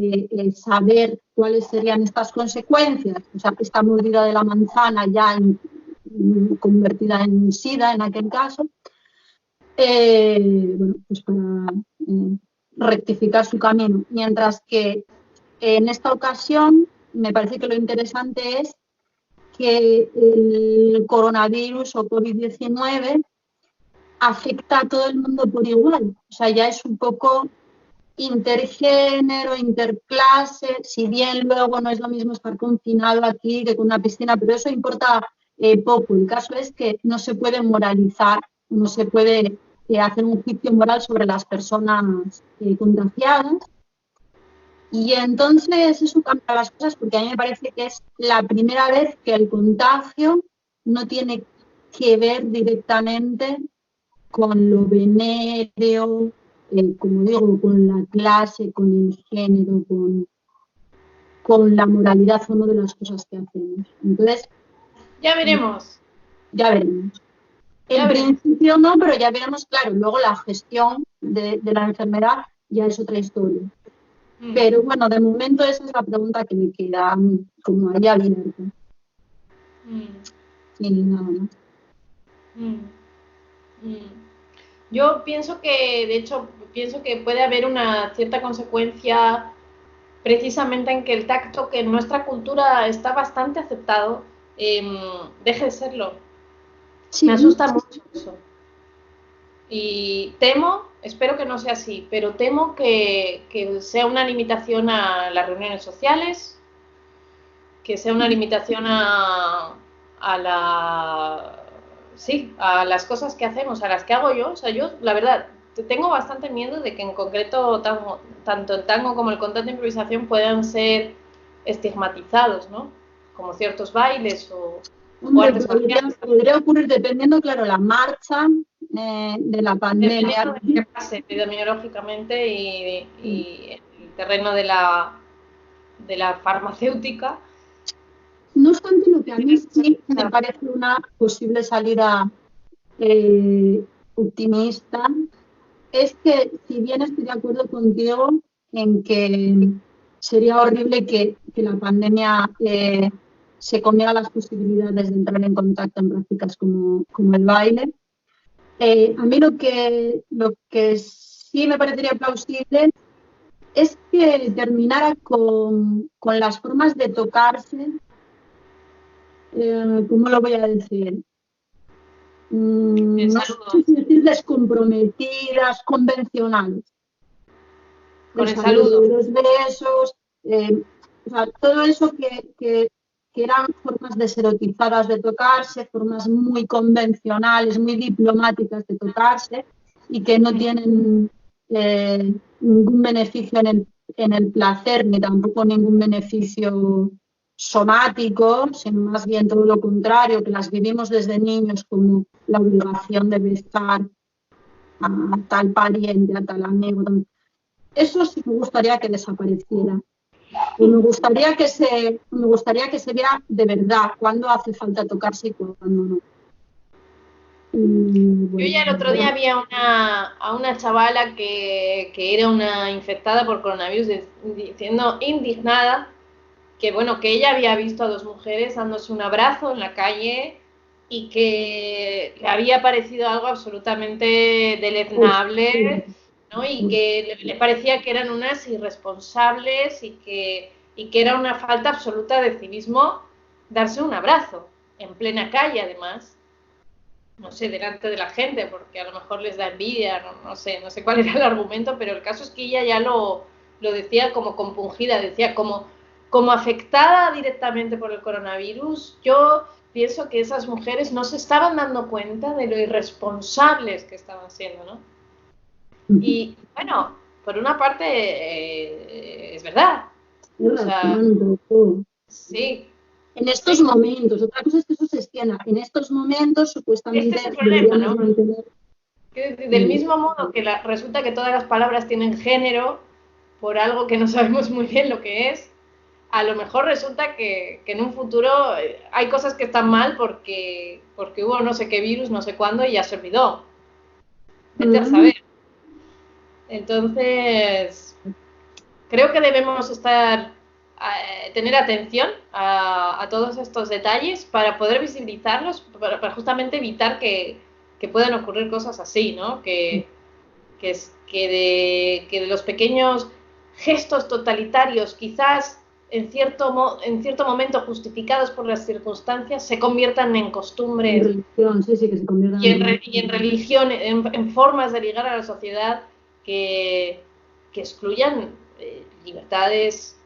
saber cuáles serían estas consecuencias, o sea, esta mordida de la manzana ya convertida en SIDA en aquel caso, bueno, pues para rectificar su camino. Mientras que en esta ocasión me parece que lo interesante es que el coronavirus o COVID-19 afecta a todo el mundo por igual. O sea, ya es un poco intergénero, interclase, si bien luego no es lo mismo estar confinado aquí que con una piscina, pero eso importa poco. El caso es que no se puede moralizar, no se puede hacer un juicio moral sobre las personas contagiadas. Y entonces eso cambia las cosas, porque a mí me parece que es la primera vez que el contagio no tiene que ver directamente con lo venéreo, como digo, con la clase, con el género, con la moralidad o no de las cosas que hacemos. Entonces, ya veremos. Ya veremos. En prevención no, pero ya veremos, claro, luego la gestión de la enfermedad ya es otra historia. Pero bueno, de momento esa es la pregunta que me queda como ahí abierta. Y nada más. Yo pienso que, de hecho, pienso que puede haber una cierta consecuencia precisamente en que el tacto, que en nuestra cultura está bastante aceptado, deje de serlo. Sí. Me asusta mucho eso. Y temo, espero que no sea así, pero temo que sea una limitación a las reuniones sociales, que sea una limitación a las cosas que hacemos, a las que hago yo. O sea, yo, la verdad, tengo bastante miedo de que en concreto tanto el tango como el conjunto de improvisación puedan ser estigmatizados, ¿no? Como ciertos bailes o artes marciales. Podría ocurrir dependiendo, claro, la marcha de la pandemia. Dependiendo de qué pase epidemiológicamente y el terreno de la farmacéutica. No obstante, lo que a mí sí me parece una posible salida optimista es que, si bien estoy de acuerdo contigo en que sería horrible que la pandemia se comiera las posibilidades de entrar en contacto en prácticas como el baile, a mí lo que sí me parecería plausible es que terminara con las formas de tocarse, ¿cómo lo voy a decir? No sé si decir descomprometidas, convencionales. Con el saludo. Los besos, o sea, todo eso que eran formas deserotizadas de tocarse, formas muy convencionales, muy diplomáticas de tocarse y que no tienen ningún beneficio en el placer ni tampoco ningún beneficio somático, sino más bien todo lo contrario, que las vivimos desde niños como la obligación de besar a tal pariente, a tal amigo. Eso sí me gustaría que desapareciera. Y me gustaría que se viera de verdad cuándo hace falta tocarse y cuándo no. Yo ya el otro día vi a una chavala que era una infectada por coronavirus diciendo indignada que bueno, que ella había visto a dos mujeres dándose un abrazo en la calle y que le había parecido algo absolutamente deleznable, ¿no? Y que le parecía que eran unas irresponsables y que era una falta absoluta de civismo darse un abrazo en plena calle, además. No sé, delante de la gente, porque a lo mejor les da envidia, no sé cuál era el argumento, pero el caso es que ella ya lo decía como compungida, decía como afectada directamente por el coronavirus. Yo pienso que esas mujeres no se estaban dando cuenta de lo irresponsables que estaban siendo, ¿no? Y bueno, por una parte es verdad. O sea, sí. En estos momentos, otra cosa es que eso se extienda. En estos momentos, supuestamente, este es el problema, ¿no? mantener... Del mismo modo que resulta que todas las palabras tienen género, por algo que no sabemos muy bien lo que es, a lo mejor resulta que en un futuro hay cosas que están mal porque hubo no sé qué virus, no sé cuándo, y ya se olvidó. Vete a saber. Entonces, creo que debemos tener atención a todos estos detalles para poder visibilizarlos, para justamente evitar que puedan ocurrir cosas así, ¿no? Que de los pequeños gestos totalitarios, quizás en cierto momento justificados por las circunstancias, se conviertan en costumbres y en religión, en formas de ligar a la sociedad que excluyan libertades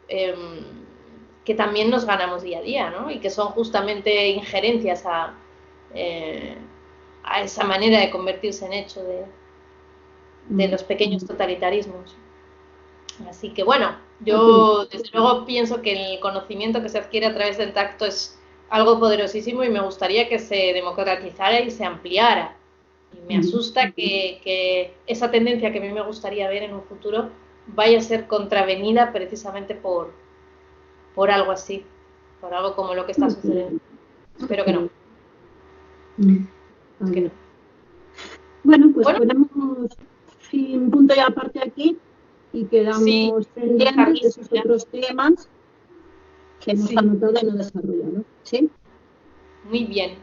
que también nos ganamos día a día, ¿no? Y que son justamente injerencias a esa manera de convertirse en hecho de los pequeños totalitarismos. Así que bueno, yo desde luego pienso que el conocimiento que se adquiere a través del tacto es algo poderosísimo y me gustaría que se democratizara y se ampliara. Y me asusta que esa tendencia que a mí me gustaría ver en un futuro vaya a ser contravenida precisamente por algo así, por algo como lo que está sucediendo. Espero que no. Es que no. Bueno, pues Bueno. ponemos fin, punto y aparte aquí y quedamos Sí, pendientes de esos ya. otros temas que hemos Sí. anotado y no desarrollado. ¿Sí? Muy bien.